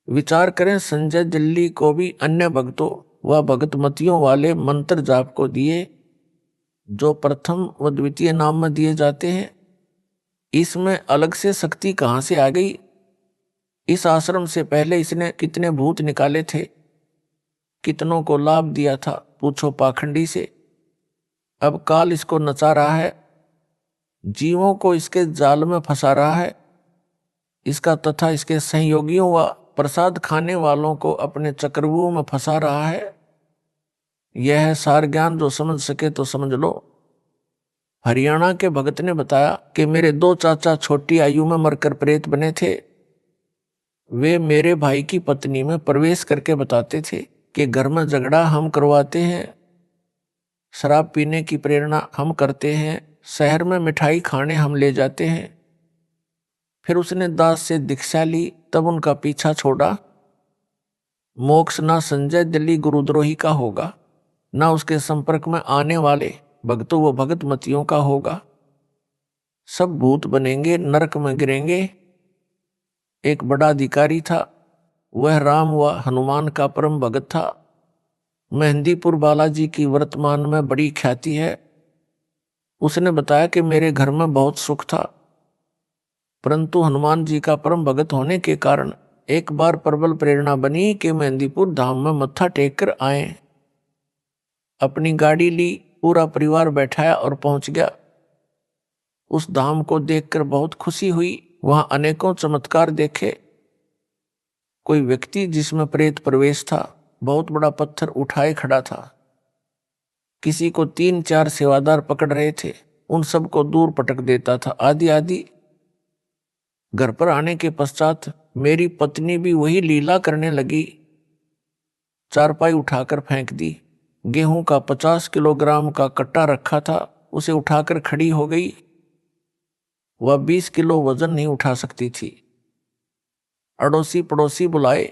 S1: विचार करें, संजय दिल्ली को भी अन्य भक्तों व भगतमतियों वाले मंत्र जाप को दिए, जो प्रथम व द्वितीय नाम में दिए जाते हैं। इसमें अलग से शक्ति कहाँ से आ गई? इस आश्रम से पहले इसने कितने भूत निकाले थे, कितनों को लाभ दिया था, पूछो पाखंडी से। अब काल इसको नचा रहा है, जीवों को इसके जाल में फंसा रहा है। इसका तथा इसके सहयोगियों व प्रसाद खाने वालों को अपने चक्रव्यूह में फंसा रहा है। यह है सार ज्ञान, जो समझ सके तो समझ लो। हरियाणा के भगत ने बताया कि मेरे 2 चाचा छोटी आयु में मरकर प्रेत बने थे। वे मेरे भाई की पत्नी में प्रवेश करके बताते थे कि घर में झगड़ा हम करवाते हैं, शराब पीने की प्रेरणा हम करते हैं, शहर में मिठाई खाने हम ले जाते हैं। फिर उसने दास से दीक्षा ली, तब उनका पीछा छोड़ा। मोक्ष ना संजय दिल्ली गुरुद्रोही का होगा, ना उसके संपर्क में आने वाले भक्तों व भगतमतियों का होगा। सब भूत बनेंगे, नरक में गिरेंगे। एक बड़ा अधिकारी था, वह राम व हनुमान का परम भगत था। मेहंदीपुर बालाजी की वर्तमान में बड़ी ख्याति है। उसने बताया कि मेरे घर में बहुत सुख था, परंतु हनुमान जी का परम भगत होने के कारण एक बार प्रबल प्रेरणा बनी कि मेहंदीपुर धाम में मत्था टेक कर आए। अपनी गाड़ी ली, पूरा परिवार बैठाया और पहुंच गया। उस धाम को देखकर बहुत खुशी हुई। वहां अनेकों चमत्कार देखे। कोई व्यक्ति जिसमें प्रेत प्रवेश था, बहुत बड़ा पत्थर उठाए खड़ा था। किसी को 3-4 सेवादार पकड़ रहे थे, उन सबको दूर पटक देता था, आदि आदि। घर पर आने के पश्चात मेरी पत्नी भी वही लीला करने लगी। चारपाई उठाकर फेंक दी। गेहूं का 50 किलोग्राम का कट्टा रखा था, उसे उठाकर खड़ी हो गई। वह 20 किलो वजन नहीं उठा सकती थी। अड़ोसी पड़ोसी बुलाए।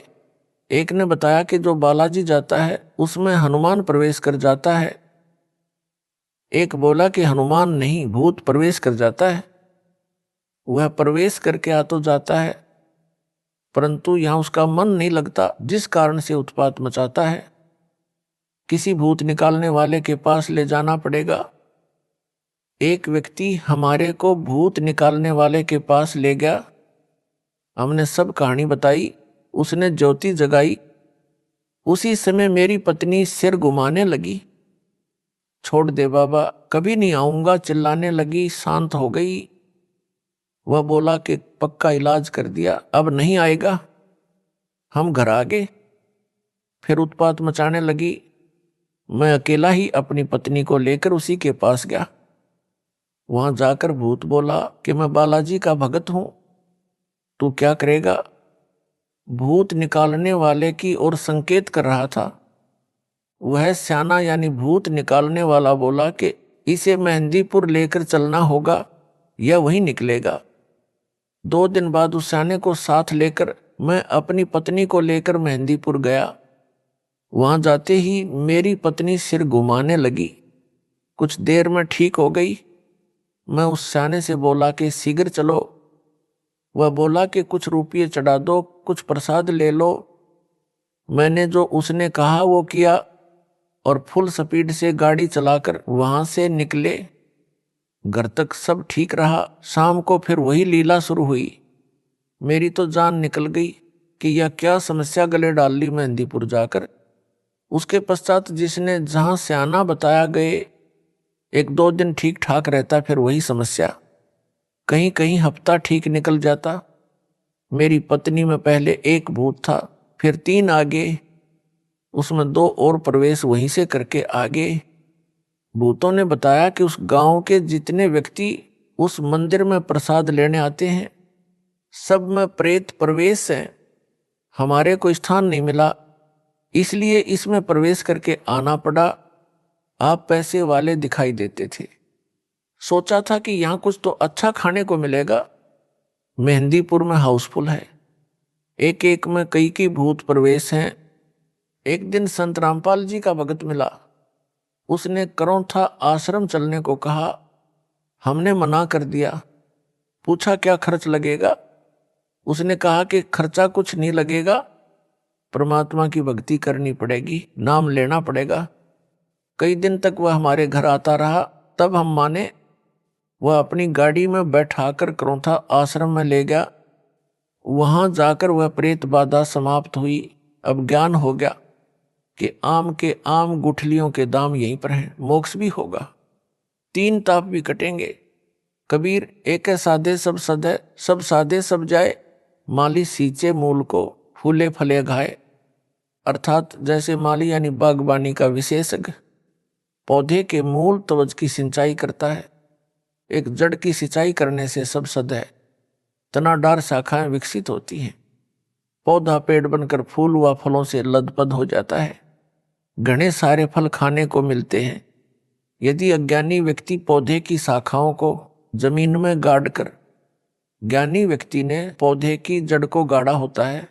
S1: एक ने बताया कि जो बालाजी जाता है उसमें हनुमान प्रवेश कर जाता है। एक बोला कि हनुमान नहीं, भूत प्रवेश कर जाता है। वह प्रवेश करके आ तो जाता है, परंतु यहां उसका मन नहीं लगता, जिस कारण से उत्पात मचाता है। किसी भूत निकालने वाले के पास ले जाना पड़ेगा। एक व्यक्ति हमारे को भूत निकालने वाले के पास ले गया। हमने सब कहानी बताई, उसने ज्योति जगाई। उसी समय मेरी पत्नी सिर घुमाने लगी। छोड़ दे बाबा, कभी नहीं आऊंगा, चिल्लाने लगी। शांत हो गई। वह बोला कि पक्का इलाज कर दिया, अब नहीं आएगा। हम घर आ गए। फिर उत्पात मचाने लगी। मैं अकेला ही अपनी पत्नी को लेकर उसी के पास गया। वहां जाकर भूत बोला कि मैं बालाजी का भगत हूं, तू क्या करेगा? भूत निकालने वाले की ओर संकेत कर रहा था। वह स्याना यानी भूत निकालने वाला बोला कि इसे मेहंदीपुर लेकर चलना होगा या वहीं निकलेगा। 2 दिन बाद उस स्याने को साथ लेकर मैं अपनी पत्नी को लेकर मेहंदीपुर गया। वहां जाते ही मेरी पत्नी सिर घुमाने लगी। कुछ देर में ठीक हो गई। मैं उस स्याने से बोला कि शीघ्र चलो। वह बोला कि कुछ रुपये चढ़ा दो, कुछ प्रसाद ले लो। मैंने जो उसने कहा वो किया और फुल स्पीड से गाड़ी चलाकर वहां से निकले। घर तक सब ठीक रहा। शाम को फिर वही लीला शुरू हुई। मेरी तो जान निकल गई कि यह क्या समस्या गले डाल ली मेहंदीपुर जाकर। उसके पश्चात जिसने जहां स्याना बताया गए 1-2 दिन ठीक ठाक रहता, फिर वही समस्या। कहीं कहीं हफ्ता ठीक निकल जाता। मेरी पत्नी में पहले 1 भूत था, फिर 3 आगे, उसमें 2 और प्रवेश वहीं से करके आगे। भूतों ने बताया कि उस गांव के जितने व्यक्ति उस मंदिर में प्रसाद लेने आते हैं सब में प्रेत प्रवेश है। हमारे को स्थान नहीं मिला, इसलिए इसमें प्रवेश करके आना पड़ा। आप पैसे वाले दिखाई देते थे। सोचा था कि यहां कुछ तो अच्छा खाने को मिलेगा। मेहंदीपुर में हाउसफुल है, एक एक में कई भूत प्रवेश हैं। एक दिन संत रामपाल जी का भगत मिला। उसने करौंथा आश्रम चलने को कहा। हमने मना कर दिया। पूछा क्या खर्च लगेगा। उसने कहा कि खर्चा कुछ नहीं लगेगा, परमात्मा की भक्ति करनी पड़ेगी, नाम लेना पड़ेगा। कई दिन तक वह हमारे घर आता रहा, तब हम माने। वह अपनी गाड़ी में बैठाकर करौंथा आश्रम में ले गया। वहां जाकर वह प्रेत बाधा समाप्त हुई। अब ज्ञान हो गया कि आम के आम गुठलियों के दाम यहीं पर हैं। मोक्ष भी होगा, 3 ताप भी कटेंगे। कबीर एक साधे सब सदे, सब साधे सब जाए, माली सींचे मूल को, फूले फले घाए। अर्थात जैसे माली यानी बागबानी का विशेषज्ञ पौधे के मूल त्वच की सिंचाई करता है, एक जड़ की सिंचाई करने से सब सद है, तना डार शाखाएं विकसित होती हैं, पौधा पेड़ बनकर फूल व फलों से लदपद हो जाता है, घने सारे फल खाने को मिलते हैं। यदि अज्ञानी व्यक्ति पौधे की शाखाओं को जमीन में गाड़ कर, ज्ञानी व्यक्ति ने पौधे की जड़ को गाड़ा होता है,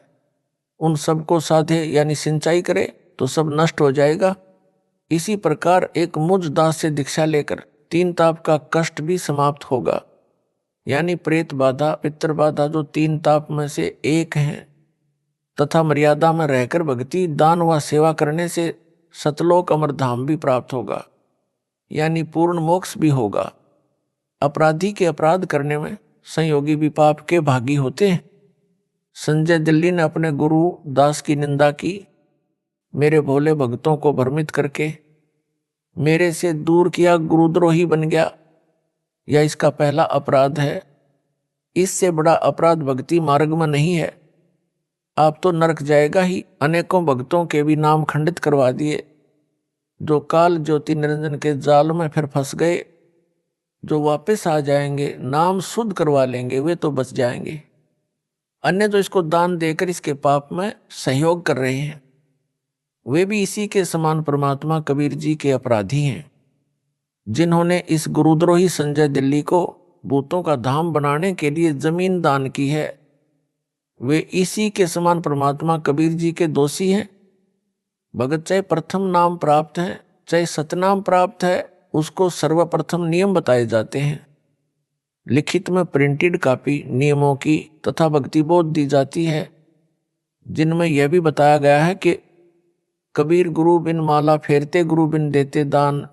S1: उन सबको साधे यानी सिंचाई करे तो सब नष्ट हो जाएगा। इसी प्रकार एक मुझ दास से दीक्षा लेकर 3 ताप का कष्ट भी समाप्त होगा। यानी प्रेत बाधा, पितृ बाधा जो 3 ताप में से एक हैं, तथा मर्यादा में रहकर भक्ति दान व सेवा करने से सतलोक अमर धाम भी प्राप्त होगा, यानी पूर्ण मोक्ष भी होगा। अपराधी के अपराध करने में संयोगी भी पाप के भागी होते हैं। संजय दिल्ली ने अपने गुरु दास की निंदा की, मेरे भोले भक्तों को भ्रमित करके मेरे से दूर किया, गुरुद्रोही बन गया। यह इसका पहला अपराध है। इससे बड़ा अपराध भक्ति मार्ग में नहीं है। आप तो नरक जाएगा ही। अनेकों भक्तों के भी नाम खंडित करवा दिए, जो काल ज्योति निरंजन के जाल में फिर फंस गए। जो वापस आ जाएंगे, नाम शुद्ध करवा लेंगे, वे तो बच जाएंगे। अन्य जो इसको दान देकर इसके पाप में सहयोग कर रहे हैं, वे भी इसी के समान परमात्मा कबीर जी के अपराधी हैं। जिन्होंने इस गुरुद्रोही संजय दिल्ली को भूतों का धाम बनाने के लिए जमीन दान की है, वे इसी के समान परमात्मा कबीर जी के दोषी हैं। भगत चाहे प्रथम नाम प्राप्त है, चाहे सतनाम प्राप्त है, उसको सर्वप्रथम नियम बताए जाते हैं। लिखित में प्रिंटेड कॉपी नियमों की तथा भक्ति बोध दी जाती है, जिनमें यह भी बताया गया है कि कबीर गुरु बिन माला फेरते, गुरु बिन देते दान,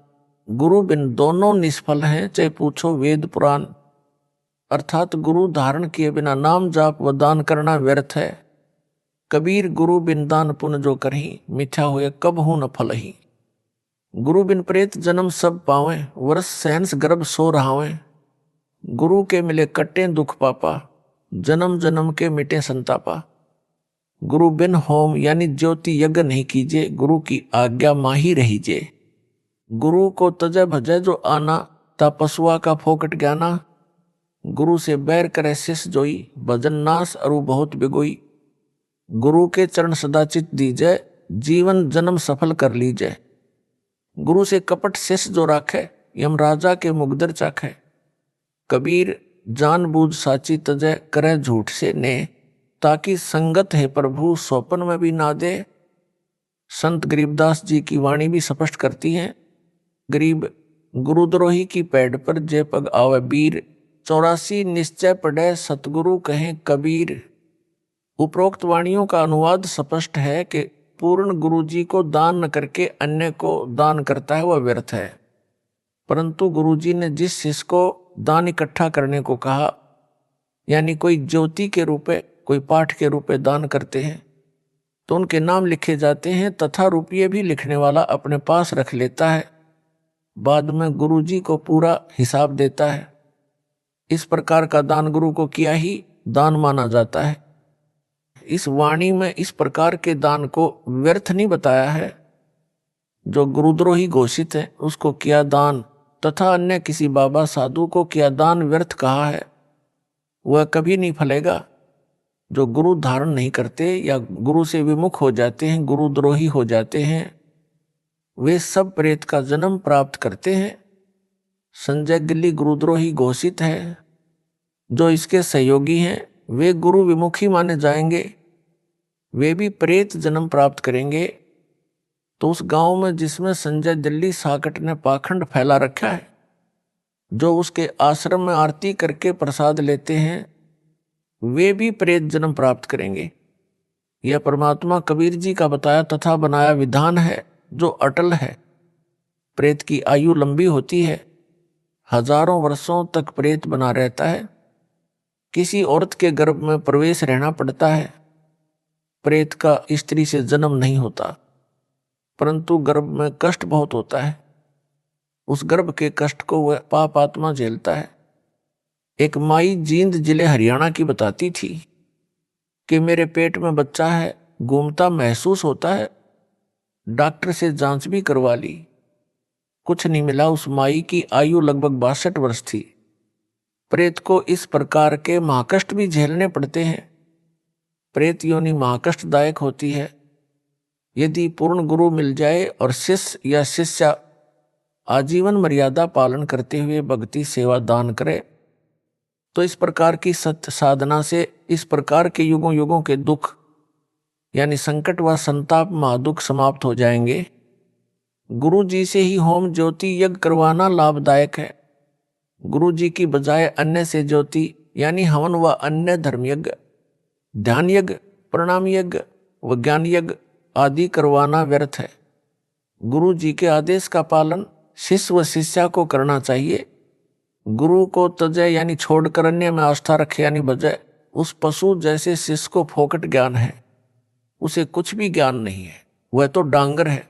S1: गुरु बिन दोनों निष्फल हैं, चाहे पूछो वेद पुराण। अर्थात गुरु धारण किए बिना नाम जाप व दान करना व्यर्थ है। कबीर गुरु बिन दान पुण्य जो करही, मिथ्या होए कब हूं न फल ही। गुरु बिन प्रेत जन्म सब पावे, वर्ष सहंस गर्भ सो रहावे। गुरु के मिले कट्टे दुख पापा, जन्म जन्म के मिटे संतापा। गुरु बिन होम यानी ज्योति यज्ञ नहीं कीजिए, गुरु की आज्ञा माही रहीजे। गुरु को तजय भजय जो आना, ता पशुआ का फोकट ज्ञाना। गुरु से बैर करे शिष जोई, भजन नाश अरु बहुत बिगोई। गुरु के चरण सदा चित दीजय, जीवन जन्म सफल कर लीजय। गुरु से कपट शिष जो राखे, यमराजा के मुगदर चख है। कबीर जानबूझ साची तजय करे झूठ से ने, ताकि संगत है प्रभु स्वप्न में भी ना दे। संत गरीबदास जी की वाणी भी स्पष्ट करती है, गरीब गुरुद्रोही की पैड पर जय पग आवे वीर, 84 निश्चय पढ़े सतगुरु कहें कबीर। उपरोक्त वाणियों का अनुवाद स्पष्ट है कि पूर्ण गुरु जी को दान न करके अन्य को दान करता है वह व्यर्थ है। परंतु गुरु जी ने जिस शिष्य को दान इकट्ठा करने को कहा, यानी कोई ज्योति के रूप में, कोई पाठ के रूप में दान करते हैं, तो उनके नाम लिखे जाते हैं तथा रुपये भी लिखने वाला अपने पास रख लेता है, बाद में गुरु जी को पूरा हिसाब देता है। इस प्रकार का दान गुरु को किया ही दान माना जाता है। इस वाणी में इस प्रकार के दान को व्यर्थ नहीं बताया है। जो गुरुद्रोही घोषित है उसको किया दान, तथा अन्य किसी बाबा साधु को किया दान व्यर्थ कहा है, वह कभी नहीं फलेगा। जो गुरु धारण नहीं करते या गुरु से विमुख हो जाते हैं, गुरुद्रोही हो जाते हैं, वे सब प्रेत का जन्म प्राप्त करते हैं। संजय गिल्ली गुरुद्रोही घोषित है। जो इसके सहयोगी हैं वे गुरु विमुखी माने जाएंगे, वे भी प्रेत जन्म प्राप्त करेंगे। तो उस गांव में जिसमें संजय दिल्ली साकट ने पाखंड फैला रखा है, जो उसके आश्रम में आरती करके प्रसाद लेते हैं, वे भी प्रेत जन्म प्राप्त करेंगे। यह परमात्मा कबीर जी का बताया तथा बनाया विधान है जो अटल है। प्रेत की आयु लंबी होती है, हजारों वर्षों तक प्रेत बना रहता है। किसी औरत के गर्भ में प्रवेश रहना पड़ता है। प्रेत का स्त्री से जन्म नहीं होता, परंतु गर्भ में कष्ट बहुत होता है। उस गर्भ के कष्ट को वह पाप आत्मा झेलता है। एक माई जींद जिले हरियाणा की बताती थी कि मेरे पेट में बच्चा है, घूमता महसूस होता है, डॉक्टर से जांच भी करवा ली, कुछ नहीं मिला। उस माई की आयु लगभग 62 वर्ष थी। प्रेत को इस प्रकार के महाकष्ट भी झेलने पड़ते हैं। प्रेत योनि महाकष्टदायक होती है। यदि पूर्ण गुरु मिल जाए और शिष्य या शिष्या आजीवन मर्यादा पालन करते हुए भक्ति सेवा दान करे, तो इस प्रकार की सत्य साधना से इस प्रकार के युगों युगों के दुख यानी संकट व संताप महादुख समाप्त हो जाएंगे। गुरु जी से ही होम ज्योति यज्ञ करवाना लाभदायक है। गुरु जी की बजाय अन्य से ज्योति यानी हवन व अन्य धर्म यज्ञ, ध्यान यज्ञ, प्रणाम यज्ञ व ज्ञान यज्ञ आदि करवाना व्यर्थ है। गुरु जी के आदेश का पालन शिष्य व शिष्या को करना चाहिए। गुरु को तजय यानी छोड़कर अन्य में आस्था रखे यानी बजाय उस पशु जैसे शिष्य को फोकट ज्ञान है, उसे कुछ भी ज्ञान नहीं है, वह तो डांगर है।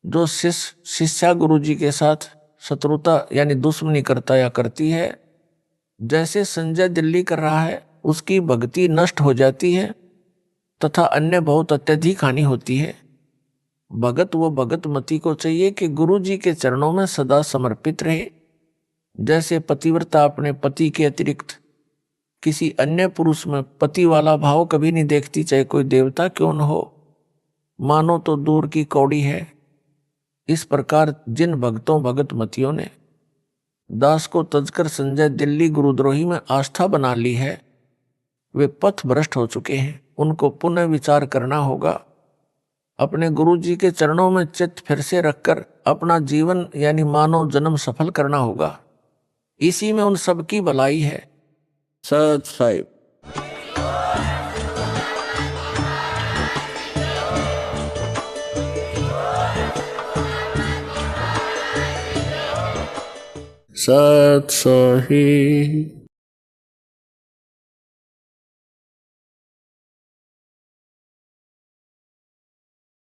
S1: जो शिष्य शिष्या गुरु जी के साथ शत्रुता यानी दुश्मनी करता या करती है, जैसे संजय दिल्ली कर रहा है, उसकी भक्ति नष्ट हो जाती है तथा अन्य बहुत अत्यधिक हानि होती है। भगत व भगत मती को चाहिए कि गुरु जी के चरणों में सदा समर्पित रहे। जैसे पतिव्रता अपने पति के अतिरिक्त किसी अन्य पुरुष में पति वाला भाव कभी नहीं देखती, चाहे कोई देवता क्यों न हो, मानो तो दूर की कौड़ी है। इस प्रकार जिन भक्तों भगत मतियों ने दास को तजकर संजय दिल्ली गुरुद्रोही में आस्था बना ली है, वे पथ भ्रष्ट हो चुके हैं। उनको पुनः विचार करना होगा। अपने गुरु जी के चरणों में चित्त फिर से रखकर अपना जीवन यानी मानव जन्म सफल करना होगा। इसी में उन सब की भलाई है। सत साहिब। सत साहिब।